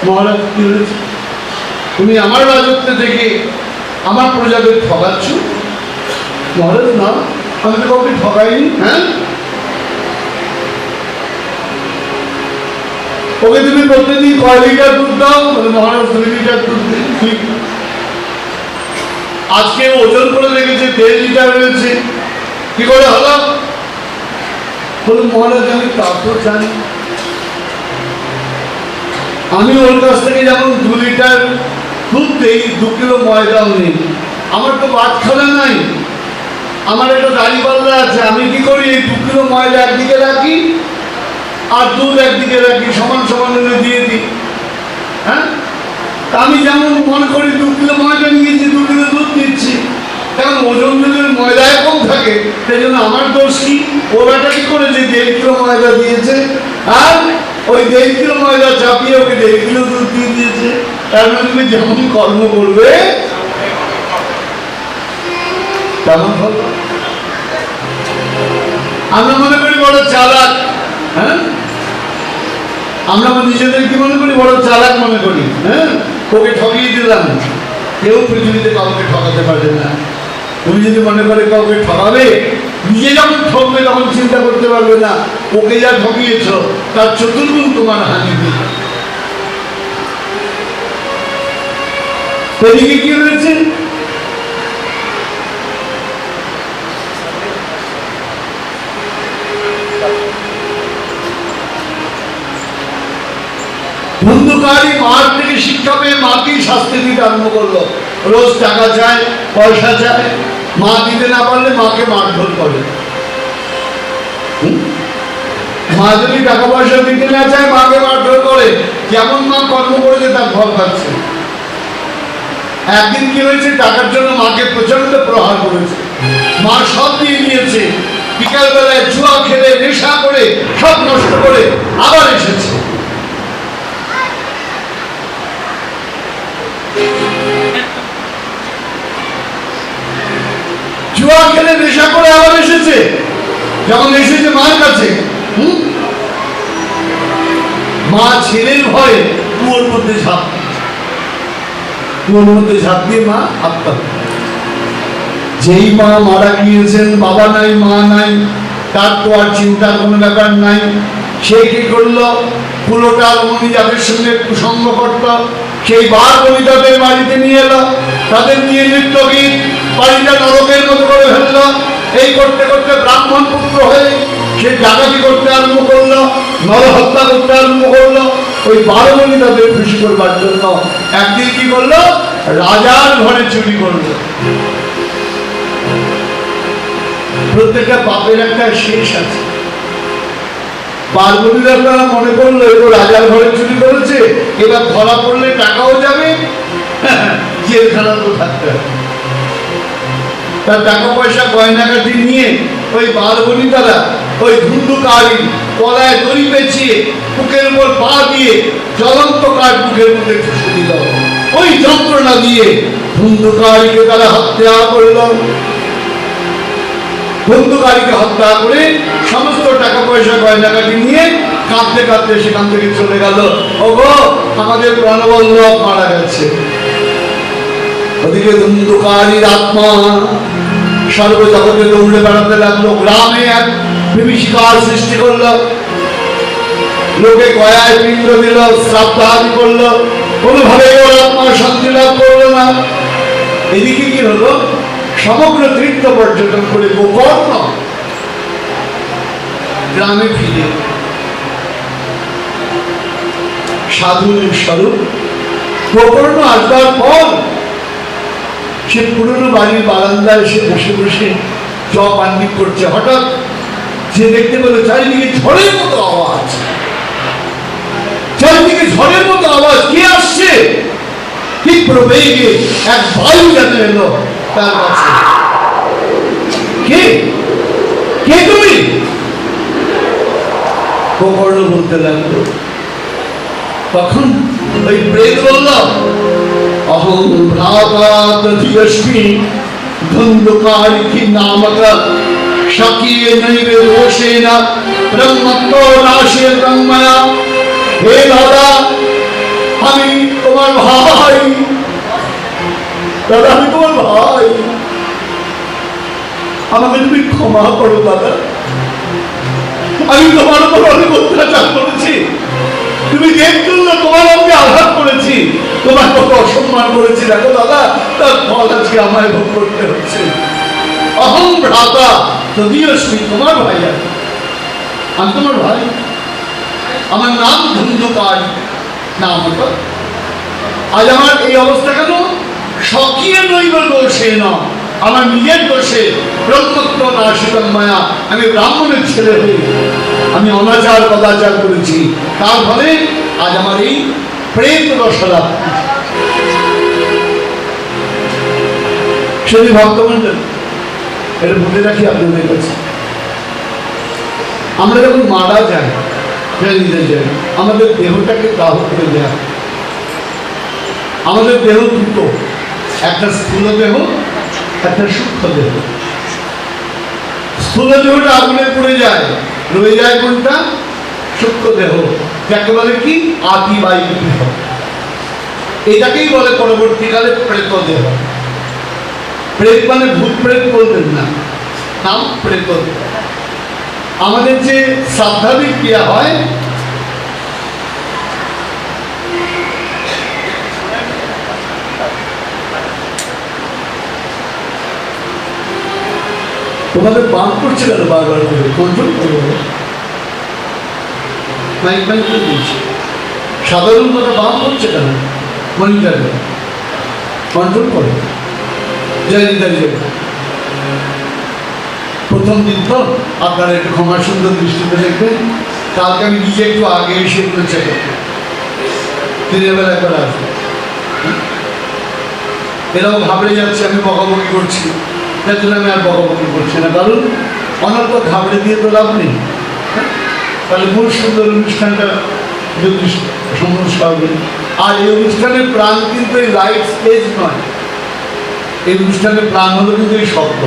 মহারাজ কি হয়েছে? তুমি আমার রাজত্বে থেকে আমার প্রজাদের ঠকাচ্ছ। মহারাজ, না, আমি তো কাউকে ঠকাইনি। ওকে তুমি প্রত্যেকদিন কয় লিটার দুধ দাও? মহারাজ 2 লিটার দুধ দিই। আজকে ওজন করে দেখেছে 1.5 লিটার হয়েছে, কি করে হলো? বলুন মহারাজ, আমি তা তো জানি, আমি ওর কাছ থেকে যেমন 2 লিটার দুধ দেই, 2 কিলো ময়দাও নেই। আমার তো বাদখানা নাই, আমার একটা দাড়ি পাল্লা আছে। আমি কি করি? এই 2 কিলো ময়দা একদিকে রাখি আর দুধ একদিকে রাখি, সমান সমান দিয়ে দিই। আমি যেমন মনে করি 2 কিলো ময়দা নিয়েছি, 2 কিলো দুধ দিচ্ছি, কারণ ওজন যদি ময়দায় কম থাকে, সেই জন্য আমার দোষ কি? ওরা কি করেছে? 1.5 কিলো ময়দা দিয়েছে, আর ওই 1.5 কিলো ময়দা চাপিয়ে ওকে 1.5 কিলো দুধ দিয়ে দিয়েছে। তার মানে তুমি যেমন কর্ম করবে তেমন ফল। আমরা মনে করি বড় চালাক, হ্যাঁ, আমরা নিজেদের কি মনে করি বড় চালাক মনে করি, হ্যাঁ, ওকে ঠকিয়ে দিলাম। কেউ পৃথিবীতে কাউকে ঠকাতে পারবে না। তুমি যদি মনে করে কাউকে ঠকাবে, নিজে যখন ঠকবে তখন চিন্তা করতে পারবে না ওকে যা ঠকিয়েছ তার চতুর্গুণ তোমার হানি দিবে। এদিকে কি হয়েছে? ধুন্ধুকারী মার থেকে শিক্ষা পেয়ে মাকেই শাস্তি দিতে আরম্ভ করলো। রোজ টাকা চায়, পয়সা চায়, মা দিতে না পারলে মাকে মারধর করে। মা যদি টাকা পয়সা দিতে না চায় মাকে মারধর করে। যেমন মা কর্ম করেছে তার ফল পাচ্ছে। একদিন কি হয়েছে, টাকার জন্য মাকে প্রচন্ড প্রহার করেছে। মা সব দিয়ে দিয়েছে, বিকাল বেলায় জুয়া খেলে নেশা করে সব নষ্ট করে আবার এসেছে। জুয়া খেলে নেশা করে আবার এসেছে। যখন এসেছে মার কাছে, মা ছেলের ভয়ে কুয়োর মধ্যে ঝাঁপ দিয়ে মা আত্মহত্যা। যেই মা মারা গিয়েছেন, বাবা নাই মা নাই, তার তো আর চিন্তার কোনো ব্যাপার নাই। সে কি করলো, পুরোটার মনি যাদের সঙ্গে কুসঙ্গ করত সেই বার বনিতাদের বাড়িতে নিয়ে এলো। তাদের নিয়ে নৃত্য গীত বাড়িটা নরকের মতো করে ফেললো। এই করতে করতে ব্রাহ্মণ পুত্র হয়ে সে ডাকাতি করতে আরম্ভ করলো, নরহত্যা করতে আরম্ভ করলো। ওই 12 বনিতাদের খুশি করবার জন্য একদিন কি করলো, রাজার ঘরে চুরি করলো। প্রত্যেকটা পাপের একটা শেষ আছে। পার্বতীরা তারা মনে করলো এবার রাজার ঘরে চুরি করেছে, এবার ধরা পড়লে টাকাও যাবে, জেলখানা তো থাকতে হবে। তার টাকা পয়সা গয়নাগাটি নিয়ে ওই বারবনিতারা ওই ধুন্ধুকারী গলায় দড়ি পেঁচিয়ে বুকের উপর পা দিয়ে জ্বলন্ত কাঠ বুকের মধ্যে ঠুসে দিল। ওই যন্ত্রণা দিয়ে ধুন্ধুকারীকে তারা হত্যা করল। ধুন্ধুকারীকে হত্যা করে সমস্ত টাকা পয়সা গয়নাগাটি নিয়ে কাঁদতে কাঁদতে সেখান থেকে চলে গেল। ওগো, আমাদের প্রাণবল্লভ মারা গেছে। ওদিকে ধুন্ধুকারীর আত্মা সর্বজগতে দৌড়ে বেড়াতে লাগলো। গ্রামে এক বিভীষিকার সৃষ্টি করলো। লোকে গয়ায় পিণ্ড দিল, শ্রাদ্ধাদি করলো, কোনোভাবে ওর আত্মা শান্তি লাভ করলো না। এদিকে কি হলো, সমগ্র তীর্থ পর্যটন করে গোকর্ণ গ্রামে ফিরে সাধুর স্বরূপ গোকর্ণ আসবার পর সে পুরনো বাড়ির বারান্দায় এসে বসে বসে জপ আন্দিক করছে। হঠাৎ যে দেখতে পেল চারিদিকে ঝড়ের মতো আওয়াজ, চারিদিকে ঝড়ের মতো আওয়াজ। কে আসছে? তীব্র বেগে এক বায়ু যেন এলো তার কাছে। কে কে তুমি? গোকর্ণ বলতে লাগলো। তখন ওই প্রেত বলল, অহং ভ্রাতা তথিয়স্মি ধুন্ধুকারী নামক স্বকীয় নৈবে দোষেন ব্রহ্মত্ব নাশে ব্রহ্ময়া। হে দাদা, আমি তোমার ভাই। দাদা, আমি তোমার ভাই, আমাকে তুমি ক্ষমা করো দাদা। আমি তোমার উপর অনেক অত্যাচার করেছি। তুমি দেখছো না, তোমার আমাকে আঘাত করেছি, তোমার কত অসম্মান করেছি। দেখো দাদা, তার ফল আজকে আমায় ভোগ করতে হচ্ছে। অহং ভ্রাতা তদীয়স্মি, তোমার ভাই আমি তোমার ভাই। আমার নাম ধুন্ধুকারী নাম। আজ আমার এই অবস্থা কেন? স্বকীয় নৈব দোষে না, আমার নিজের দোষে। ব্রহ্মত্ব নাশিতম মায়া, আমি ব্রাহ্মণের ছেলে হয়ে আমি অনাচার কদাচার করেছি। তার ফলে আজ আমার এই প্রেত রসলাভ। সেই ভক্তমণ্ডল, এটা বলে রাখি আপনাদের কাছে, আমরা যখন মারা যাই আমাদের দেহটাকে দাহ করে দেওয়া। আমাদের দেহ দুটো, একটা স্থূল দেহ, একটা সূক্ষ্ম দেহ। স্থূল দেহটা আগুনে পড়ে যায়, রয়ে যায় কোনটা? সূক্ষ্ম দেহ, যাকে বলে কি আদিবায়ু দেহ। এটাকেই বলে পরবর্তীকালে প্রেত দেহ। প্রেত মানে ভূত প্রেত বলবেন না, নাম প্রেত দেহ। আমাদের যে শ্রাদ্ধাদিক ক্রিয়া হয়, তোমাদের বান করছে কেন বারবার করে? কন্ট্রোল করবো, মাইক মাইক করে দিয়েছি। সাধারণ কথা বান করছে কেন? মনিটারে কন্ট্রোল করো। প্রথম দিন তো আপনারা একটু ক্ষমা সুন্দর দৃষ্টিতে দেখবেন। কালকে আমি নিজে একটু আগে এসে চেক করতে, দিনের বেলা একবার আসবো। এরাও ঘাবড়ে যাচ্ছে আমি বকাবকি করছি, তার জন্য আমি আর বকাবকি করছি না, কারণ অনর্থ ঘাবড়ে দিয়ে তো লাভ নেই। তাহলে মূল সুন্দর অনুষ্ঠানটা যদি সমস্যা হবে। আর এই অনুষ্ঠানের প্রাণ কিন্তু এই লাইট স্টেজ নয়, এই অনুষ্ঠানের প্রাণ হলো কিন্তু এই শব্দ।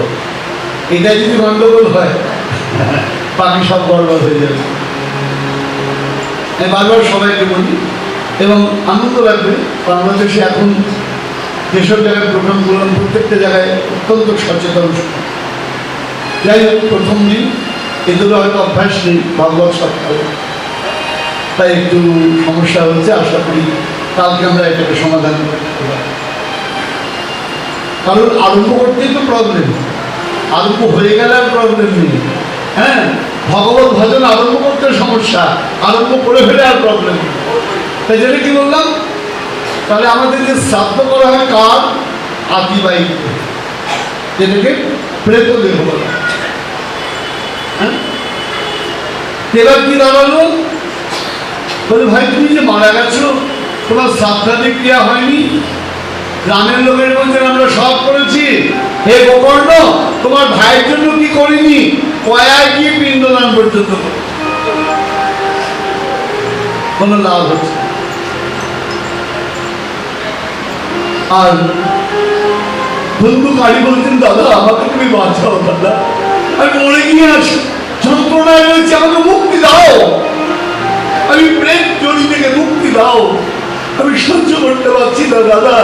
এটা যদি গন্ডগোল হয় বাকি সব গড়বড় হয়ে যাবে। আমি বারবার সবাইকে বলি, এবং আনন্দ লাগবে বাংলাদেশে এখন যেসব জায়গায় প্রোগ্রামগুলো প্রত্যেকটা জায়গায় অত্যন্ত সচেতন। যাই হোক, প্রথম দিন এগুলো হয়তো অভ্যাস নেই ভাগবত সপ্তাহ, তাই একটু সমস্যা হচ্ছে। আশা করি কালকে আমরা এটাকে সমাধান করতে পারি। কারণ আরম্ভ করতেই তো প্রবলেম, আরম্ভ হয়ে গেলে আর প্রবলেম নেই। হ্যাঁ, ভগবত ভজন আরম্ভ করতে সমস্যা, আরম্ভ করে ফেলে আর প্রবলেম। তাই জন্য কি বললাম, তাহলে আমাদের যে শ্রাদ্ধ করা হয় কার? আদিবায়ী, যেটাকে প্রেত দেহ বলা। হ্যাঁ, এবার কি দাঁড়ালো? বলে ভাই তুমি যে মারা গেছো, তোমার শ্রাদ্ধাদিক ক্রিয়া হয়নি। গ্রামের লোকের মধ্যে আমরা সব করেছি। হে গোকর্ণ, তোমার ভাইয়ের জন্য কি করিনি? কয়ায় কি পিণ্ডদান পর্যন্ত কোনো লাভ হচ্ছে। আর বন্ধু কালী বলছেন, দাদা আমাকে তুমি বাঁচাও, দাদা আমি মরে গিয়ে আছি, যন্ত্রণায় রয়েছে, আমাকে মুক্তি দাও, আমি প্রেম জড়ি থেকে মুক্তি দাও, আমি সহ্য করতে পারছি না দাদা,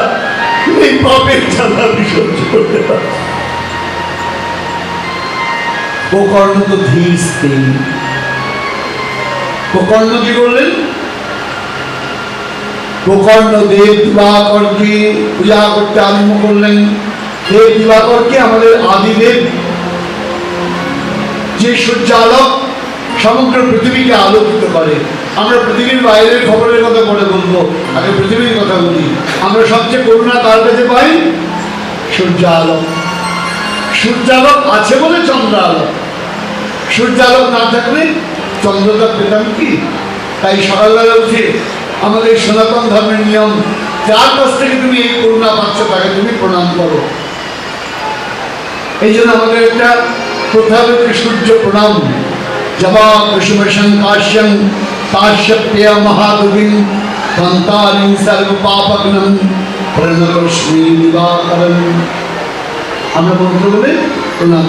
এই পাপের জ্বালা আমি সহ্য করতে পারছি। গোকর্ণ তো ধীর স্থির। গোকর্ণ কি করলেন? গোকর্ণ দেব দিবাকরকে পূজা করতে আরম্ভ করলেন। দেব দিবাকরকে আমাদের আদিদেব, যে সূর্যালোক সমগ্র পৃথিবীকে আলোকিত করে। আমরা পৃথিবীর বাইরের খবরের কথা পরে বলবো, আগে পৃথিবীর কথা বলি। আমরা সবচেয়ে করুণা কার কাছে পাই? সূর্যালোক। সূর্যালোক আছে বলে চন্দ্র আলোক, সূর্যালোক না থাকলে চন্দ্রটা পেতাম কি? তাই সকালবেলা উঠে আমাদের সনাতন ধর্মের নিয়ম, যার কাছ থেকে তুমি এই করুণা পাচ্ছ তাকে তুমি প্রণাম করো। এই জন্য আমাদের একটা প্রথা হচ্ছে সূর্য প্রণাম। জবা কুসুম সংকাশ্যং কাশ্য প্রিয় মহাদুবিং কান্তারিং সর্ব পাপগ্নম প্রণতস্মি দিবাকরং। আমরা মন্ত্র বলে প্রণাম।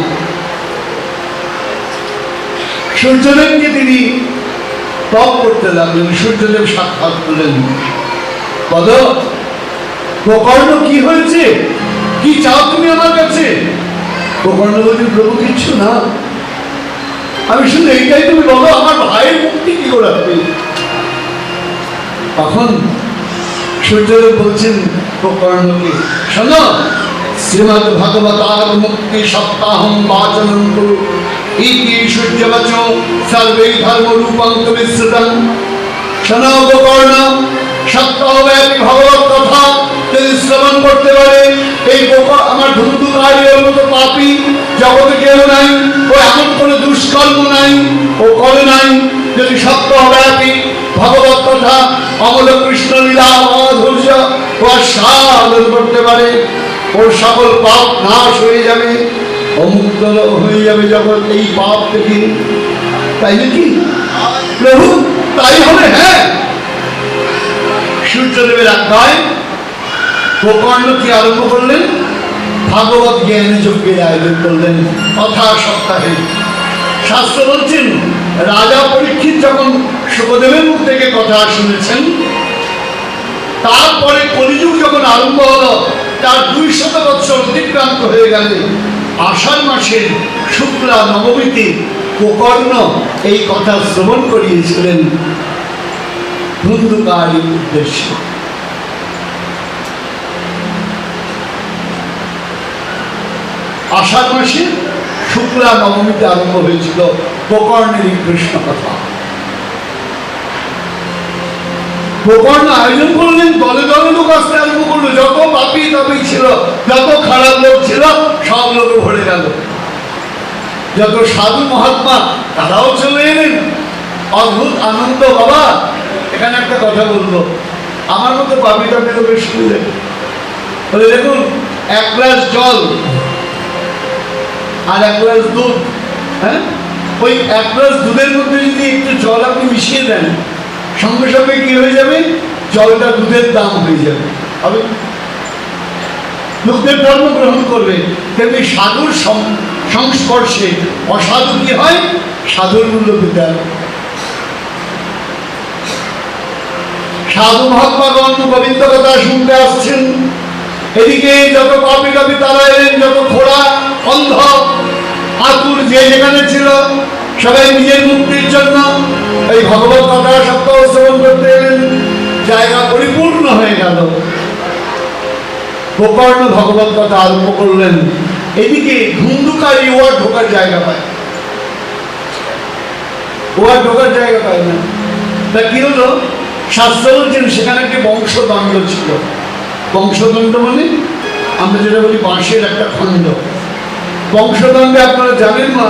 সূর্যদেবকে তিনি তপ করতে লাগলেন, সূর্যদেব সাক্ষাৎ করলেন। বল গোকর্ণ কি হয়েছে, কি চাও তুমি আমার কাছে? গোকর্ণ বলছেন, প্রভু কিচ্ছু না, আমি শুধু এইটাই তুমি বলো, আমার ভাইয়ের মুক্তি কি করে হবে? তখন সূর্যদেব বলছেন গোকর্ণকে, শোনো, শ্রীমদ ভগবতার মুক্তি সপ্তাহম বাচনন্তু ইতি সূর্যবচ সর্বৈ ধর্মরূপং বিশ্বতং। শোনো গোকর্ণ, সপ্তাহব্যাপী ভগবত কথা যদি শ্রবণ করতে পারে, এই আমার ধুন্ধুকারীর মতো পাপী জগতে কেউ নাই, ও এমন কোনো দুষ্কর্ম নাই, ও করে নাই। যদি সপ্তাহব্যাপী ভগবত কথা অমল কৃষ্ণ লীলা মাধুর্য ও আস্বাদন করতে পারে, ওর সকল পাপ নাশ হয়ে যাবে, অমুক্ত হয়ে যাবে জগৎ এই পাপ থেকে। তাই নাকি প্রভু? কৃষ্ণদেবের আজ্ঞায় গোকর্ণ কি আরম্ভ করলেন? ভাগবত জ্ঞান যজ্ঞের আয়োজন করলেন কথা সপ্তাহে। শাস্ত্র বলছেন রাজা পরীক্ষিত যখন শুকদেবের মুখ থেকে কথা শুনেছেন, তারপরে কলিযুগ যখন আরম্ভ হলো, তার 200 বৎসর অতিক্রান্ত হয়ে গেলে আষাঢ় মাসের শুক্লা নবমীতে গোকর্ণ এই কথা শ্রবণ করিয়েছিলেন ধুন্ধুকারীর উদ্দেশ্যে। আষাঢ় মাসে শুক্লা নবমীতে আরম্ভ হয়েছিল গোকর্ণের এই কৃষ্ণ কথা। গোকর্ণ আয়োজন করলেন, দলে দলে লোক আসতে আরম্ভ করলো। যত পাপী তাপী ছিল, যত খারাপ লোক ছিল, সব লোক ভরে গেল। যত সাধু মহাত্মা তারাও চলে এলেন। অদ্ভুত আনন্দ। বাবা এখানে একটা কথা বলবো, আমার মতো পাপী তাপী লোকের শুনলে বলে, দেখুন 1 গ্লাস জল আর 1 গ্লাস দুধ, হ্যাঁ, ওই 1 গ্লাস দুধের মধ্যে যদি একটু জল আপনি মিশিয়ে দেন, সঙ্গে সঙ্গে কি হয়ে যাবে? জলটা দুধের দাম হয়ে যাবে। হবে লোকদের ধর্ম গ্রহণ করবে। তেমনি সাধুর সংস্পর্শে অসাধু কি হয়? সাধুর মূল্য পেতে হবে। সাধু মহাত্মাগণ গোবিন্দ কথা শুনতে আসছেন, এদিকে যত পাপী তাপী তারা এলেন, যত খোড়া অন্ধ আতুর যে যেখানে ছিল, সবাই নিজের মুক্তির জন্য এই ভগবত কথা সপ্তাহ শ্রবণ করতে এলেন। জায়গা পরিপূর্ণ হয়ে গেল। গোকর্ণ ভগবত কথা আরম্ভ করলেন। এদিকে ধুন্ধুকারী ও আর ঢোকার জায়গা পায়, ও আর ঢোকার জায়গা পায় না। তা কি হলো? শাস্ত্র বলছেন সেখানে একটি বংশদণ্ড ছিল। বংশদণ্ড মানে আমরা যেটা বলি বাঁশের একটা খণ্ড। বংশদণ্ডে আপনারা জানেন না,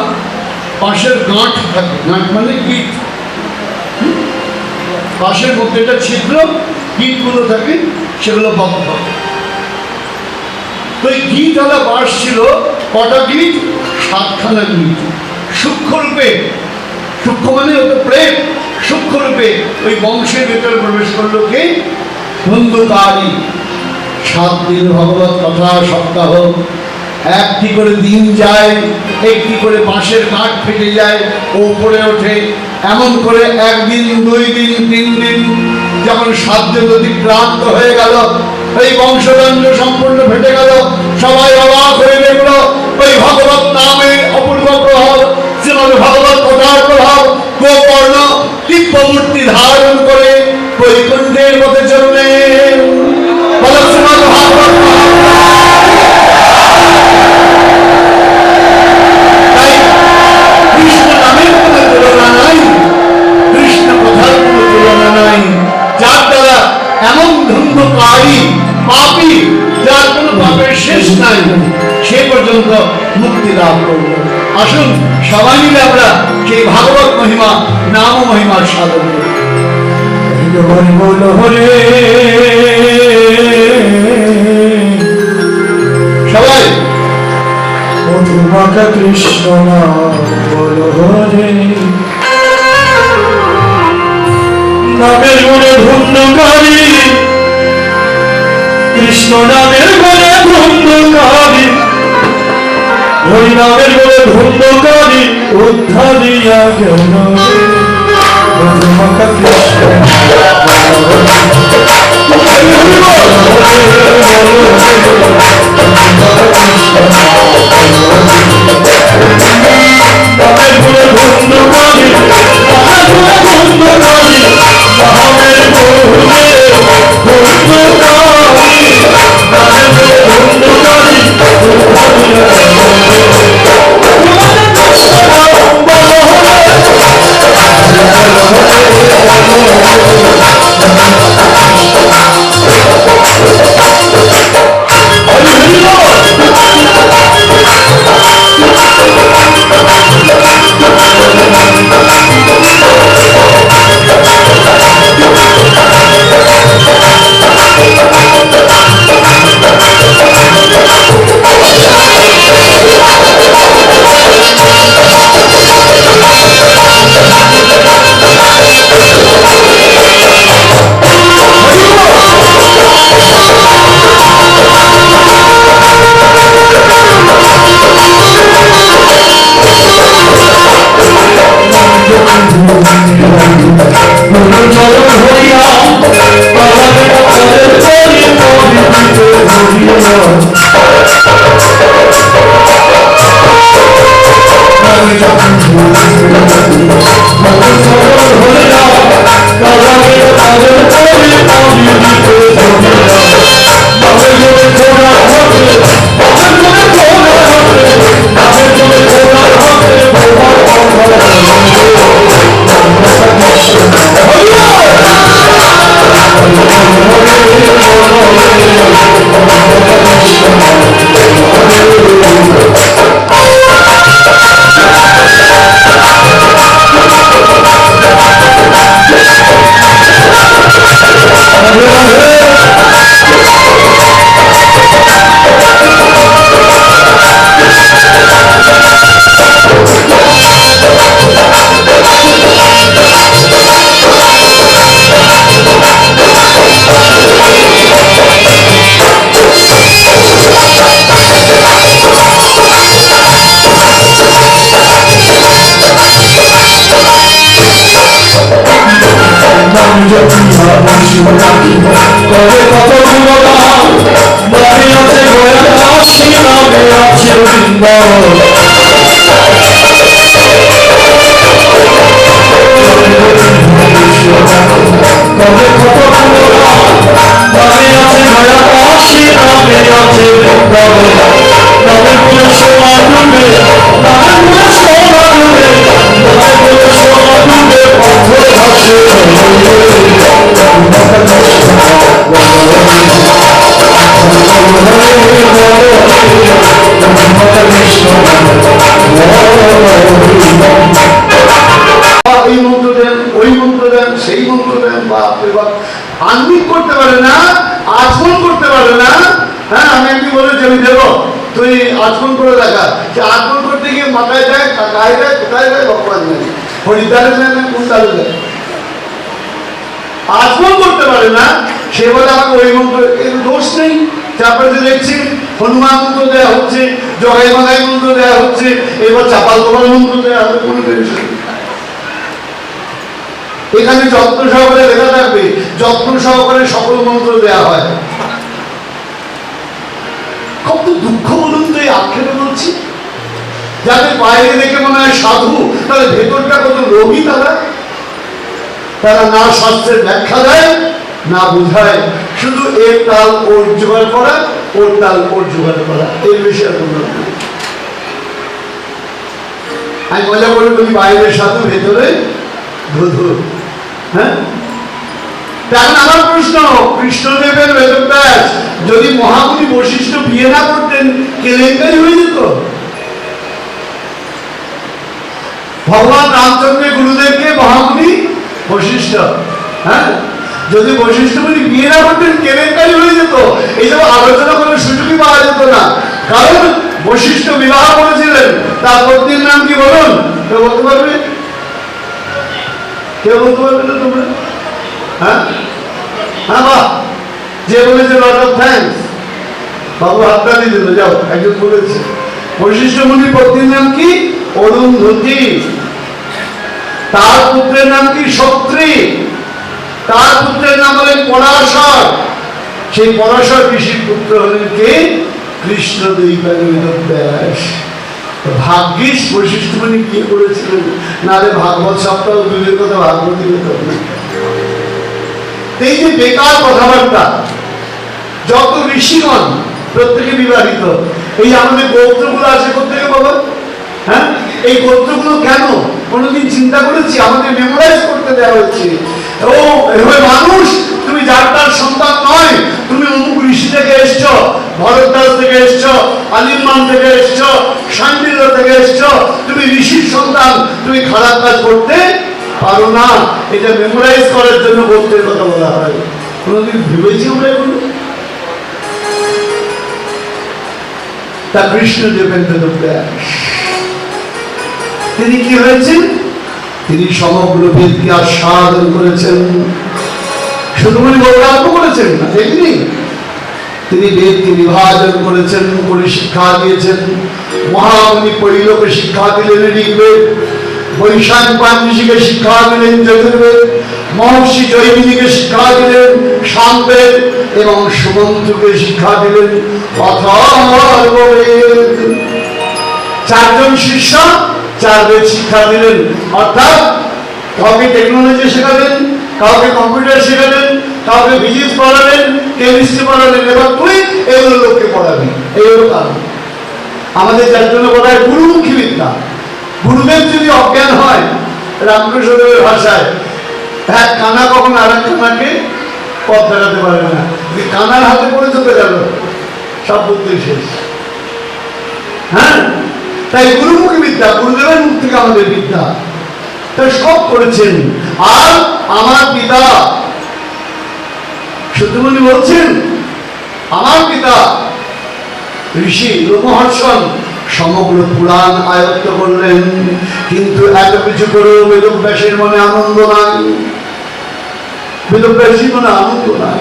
বাঁশের গাঁট থাকে। গাঁট মানে গিট, বাঁশের মধ্যে একটা ছিদ্র, গিটগুলো থাকে, সেগুলো বদ্ধ। তো এই গিটওয়ালা বাঁশ ছিল কটা গিট? 7খানা গিট। সূক্ষ্মরূপে, সূক্ষ্ম মানে ওটা প্রেম, সূক্ষ্মরূপে ওই বংশের ভেতরে প্রবেশ করলো কে? ধুন্ধুকারী। 7 দিন ভগবত কথা সপ্তাহ, একটি করে দিন যায়, একটি করে বাঁশের কাঠ ফেটে যায়, উপরে ওঠে। এমন করে 1 দিন, 2 দিন, 3 দিন, যখন 7 দিন অতিক্রান্ত হয়ে গেল, এই বংশদণ্ড সম্পূর্ণ ফেটে গেল। সবাই অবাক হয়ে দেখলো ওই ভগবত নামের অপূর্ব প্রভাব, শ্রীমদ ভগবত কথার প্রভাব। গোকর্ণ দিব্যমূর্তি ধারণ করে বৈকুণ্ঠের পথে চললেন। বলো শ্রীমদ ভাগবত। তাই কৃষ্ণ নামের কোনো তুলনা নাই, কৃষ্ণ কথার কোনো তুলনা নাই। যার দ্বারা এমন ধুন্ধুকারী পাপী, যার কোনো পাপের শেষ নাই, সে পর্যন্ত মুক্তি লাভ করল। আসুন সবাই মিলে আমরা সেই ভাগবত মহিমা, নাম মহিমার সাধন করি। সবাই মধুমাখা কৃষ্ণ নাম বলো হরে, নামের গুণে ধুন্ধুকারী, কৃষ্ণ নামের গুণে ধুন্ধুকারী, হরি নামের গুণে ধুন্ধুকারী, উদ্ধার দিয়া গেল। মধুমাখা কৃষ্ণ Hare চরণ হরিয়া তাহারে তাদের করি পবিত্র হরিয়া আমি যখন চরণ হরিয়া তাহারে তাদের করি পবিত্র হরিয়া নামের জন্য ঘোড়া হবে নামের জন্য ঘোড়া হবে নামের জন্য ঘোড়া হবে ভগবান তবে কত গুণগান নামে আছে গয়া কাশী নামে আছে বৃন্দাবন তবে কত গুণগান নামে আছে গয়া কাশী নামে আছে বৃন্দাবন নামে গুণে সোনা ডুবে নামে গুণে সোনা ডুবে নামে গুণে সোনা ডুবে পাথর ভাসে এই মন্ত্র দেন ওই মন্ত্র দেন সেই মন্ত্র দেন বাপরে বাপ আনমিক করতে পারে না আচমন করতে পারে না হ্যাঁ আমি একটু বলেছি আমি দেবো তুই আচমন করে দেখা সে আচমন করতে গিয়ে মাথায় দেয় গায়ে দেয় কোথায় দেয় ভগবান জানে হরিদ্বারে দেয় না কোন তালে দেয় আচমন করতে পারে না সে বলে আমাকে ওই মন্ত্র এর দোষ নেই তারপরে যে দেখছি হনুমান মন্ত্র দেওয়া হচ্ছে জগাই মাগাই মন্ত্র দেওয়া হচ্ছে এবার চাপাল গোপাল মন্ত্র দেওয়া হবে কোনো টেনশন এখানে যত্ন সহকারে লেখা থাকবে যত্ন সহকারে সকল মন্ত্র দেওয়া হয় কত দুঃখ বলুন তো এই আক্ষেপে বলছি যাদের বাইরে দেখে মনে হয় সাধু তাহলে ভেতরটা কত রোগী তারা না শাস্ত্রের ব্যাখ্যা দেয় না বোঝায় শুধু এর তাল ওর জোগাড় করা ওর তাল ওর জোগাড় করা এর বিষয়ে তোমরা আমি মজা করে বলি বাইরের সাধু ভেতরে ধুধু হ্যাঁ এখন আমার প্রশ্ন কৃষ্ণদেবের বেদব্যাস যদি মহামুনি বশিষ্ঠ বিয়ে না করতেন কেলেঙ্কারি হয়ে যেত ভগবান রামচন্দ্রের গুরুদেবকে মহামুনি বশিষ্ঠ হ্যাঁ যদি বশিষ্ঠ মুনি বিয়ে না করতেন কেলেঙ্কারি হয়ে যেত এইসব আলোচনা করার সুযোগই পাওয়া যেত না কারণ বশিষ্ঠ বিবাহ করেছিলেন তার পত্নীর নাম কি বলুন কেউ বলতে পারবে কেউ বলতে পারবে না তোমরা হ্যাঁ হ্যাঁ বাহ যে বলেছে লট অফ থ্যাঙ্কস বাবু হাততালি দিল যাও একজন বলেছে বশিষ্ঠ মুনির পত্নীর নাম কি অরুন্ধতী তার পুত্রের নাম কি সত্রী তার পুত্রের নাম হলেন পরাশর সেই পরাশর ঋষির পুত্র হলেন কে কৃষ্ণদ্বৈপায়ন ভাগ্যিস বশিষ্ঠ মুনি কি করেছিলেন না রে ভাগবত সপ্তাহ দূরের কথা ভাগবতীর কথা এই যে বেকার কথাবার্তা যত ঋষিগণ প্রত্যেকে বিবাহিত এই আমাদের গোত্রগুলো আছে কোথেকে বাবা হ্যাঁ এই গোত্রগুলো কেন কোনোদিন চিন্তা করেছি আমাদের মেমোরাইজ করতে দেওয়া হচ্ছে ও এভাবে মানুষ তুমি যার তার সন্তান নয় তুমি অমুক ঋষি থেকে এসছো ভরদ্বাজ থেকে এসছো আলিমান থেকে এসছো শান্তিল্য থেকে এসছো তুমি ঋষির সন্তান তুমি খারাপ কাজ করতে পারো না এটা মেমোরাইজ করার জন্য গোত্রের কথা বলা হয় কোনোদিন ভেবেছি আমরা এগুলো তা কৃষ্ণদেবের বেদব্যাস তিনি কি হয়েছেন তিনি সমগ্র বেদকে আস্বাদন করেছেন শুধু বলি গৌরাঙ্গ করেছেন না দেখনি তিনি বেদকে বিভাজন করেছেন করে শিক্ষা দিয়েছেন মহামুনি পরিলোকে শিক্ষা দিলেন ঋগ্বেদ বৈশাখ পাঞ্জিকে শিক্ষা দিলেন যজুর্বেদ মহর্ষি জৈমিনীকে শিক্ষা দিলেন সামবেদ এবং সুমন্তুকে শিক্ষা দিলেন অথর্ববেদ। চারজন শিষ্য চার বেদ শিক্ষা দিলেন, অর্থাৎ কাউকে টেকনোলজি শেখালেন, কাউকে কম্পিউটার শেখালেন, কাউকে ফিজিক্স পড়ালেন, কেমিস্ট্রি পড়ালেন, এবার তুই এগুলো লোককে পড়াবি। এই হলো কারণ। আমাদের যার জন্য বলা হয় গুরুমুখী বিদ্যা। গুরুদেব যদি অজ্ঞান হয়, রামকৃষ্ণদেবের ভাষায়, এক কানা কখন আর এক কানাকে পথ দেখাতে পারবে না। কানার হাতে পড়ে চলে গেল, সব বুদ্ধি শেষ। হ্যাঁ, তাই গুরুমুখী বিদ্যা, গুরুদেবের মুখ থেকে আমাদের বিদ্যা, তাই সব করেছেন। আর আমার পিতা সত্যমণি বলছেন, আমার পিতা ঋষি লোমহর্ষণ সমগ্র পুরাণ আয়ত্ত করলেন, কিন্তু এত কিছু করেও বেদব্যাসের মনে আনন্দ নাই। বেদব্যাসীর মনে আনন্দ নাই।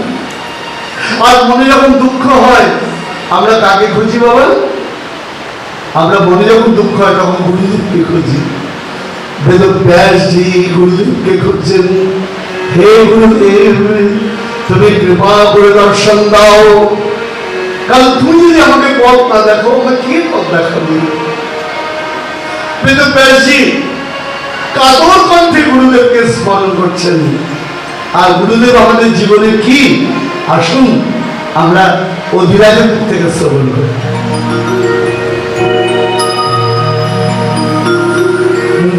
আর মনে যখন দুঃখ হয়, আমরা কাকে খুঁজি বাবা? আমরা মনে যখন দুঃখ হয় তখন গুরুদেবকে খুঁজি। বেদব্যাসজি গুরুদেবকে খুঁজছেন, হে গুরুদেব, তুমি কৃপা করে দর্শন দাও। কারণ তুমি যদি আমাকে পথ না দেখো, আমাকে কে পথ দেখাবে? বেদব্যাসজি কাতর কণ্ঠে গুরুদেবকে স্মরণ করছেন। আর গুরুদেব আমাদের জীবনে কি? আসুন আমরা অধিরাজের থেকে শ্রবণ করি।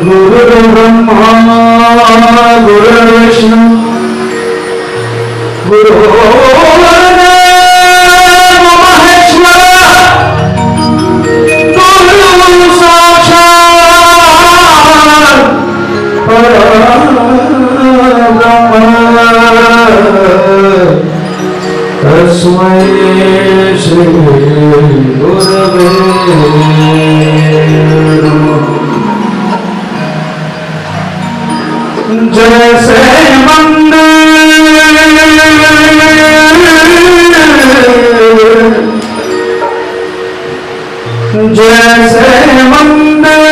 গুরু ব্রহ্মা গুরু বিষ্ণু গুরু तस्मै श्री गुरवे जैसे मंदिर जैसे मंदिर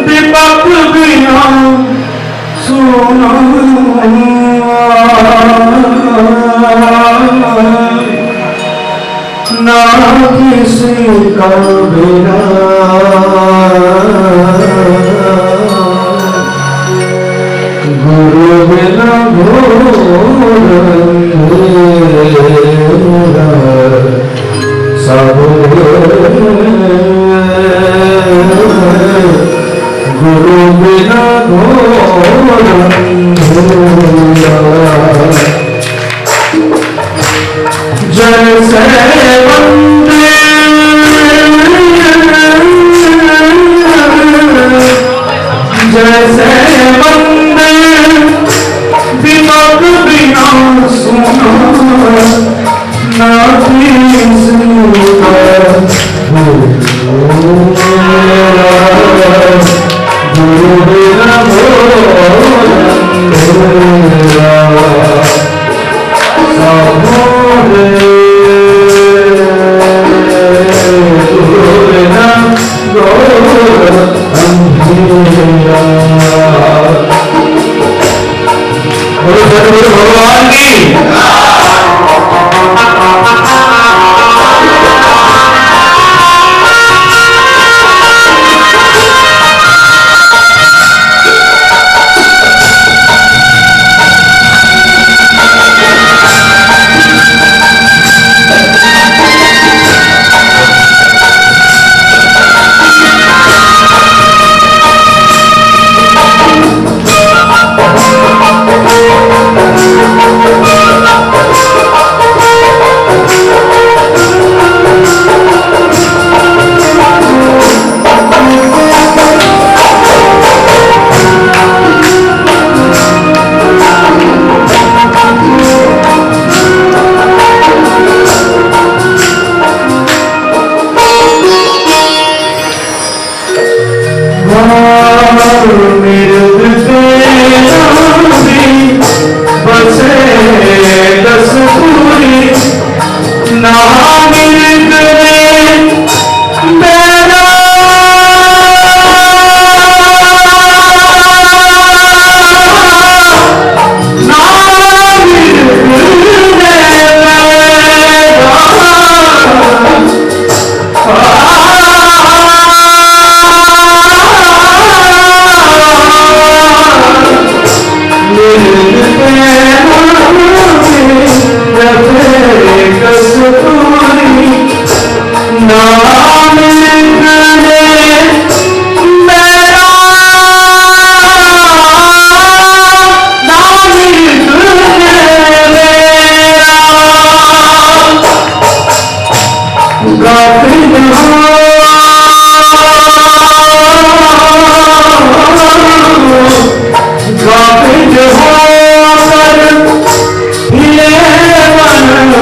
दीपक बिना सुना ना किसी का बिना गुरु बिना घोर अंधेरा सब गुरु बिना घोर अंधेरा जैसे जैसे मंदिर दीपक बिना सुना ना किसी का गुरु बिना घोर अंधेरा भगवान की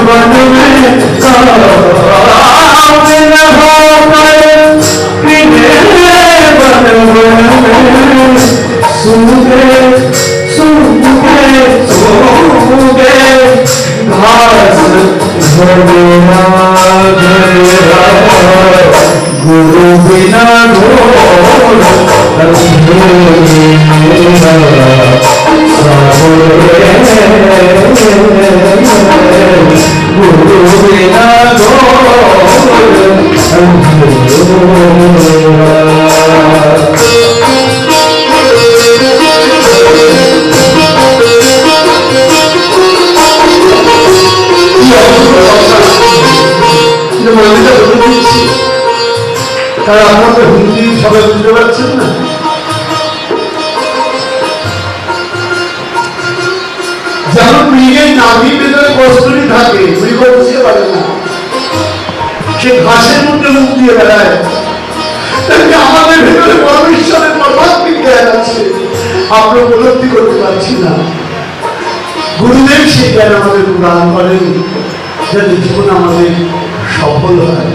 वन में काबिल होकर किने वन में सूंघे घास झड़ेरा गुरु बिना घोर गुरु बिना তারা আপনাদের হিন্দি সবাই বুঝতে পারছেন না? যেমন মৃগের নাভির ভেতরে কস্তুরী থাকে, মৃগ বুঝতে পারে না, সে ঘাসের মধ্যে মুখ দিয়ে বেড়ায়, তেমনি আমাদের ভেতরে পরমেশ্বরের পরমাত্মিক জ্ঞান আছে, আমরা উপলব্ধি করতে পারছি না। গুরুদেব সেই জ্ঞান আমাদের প্রদান করেন যাতে জীবন আমাদের সফল হয়।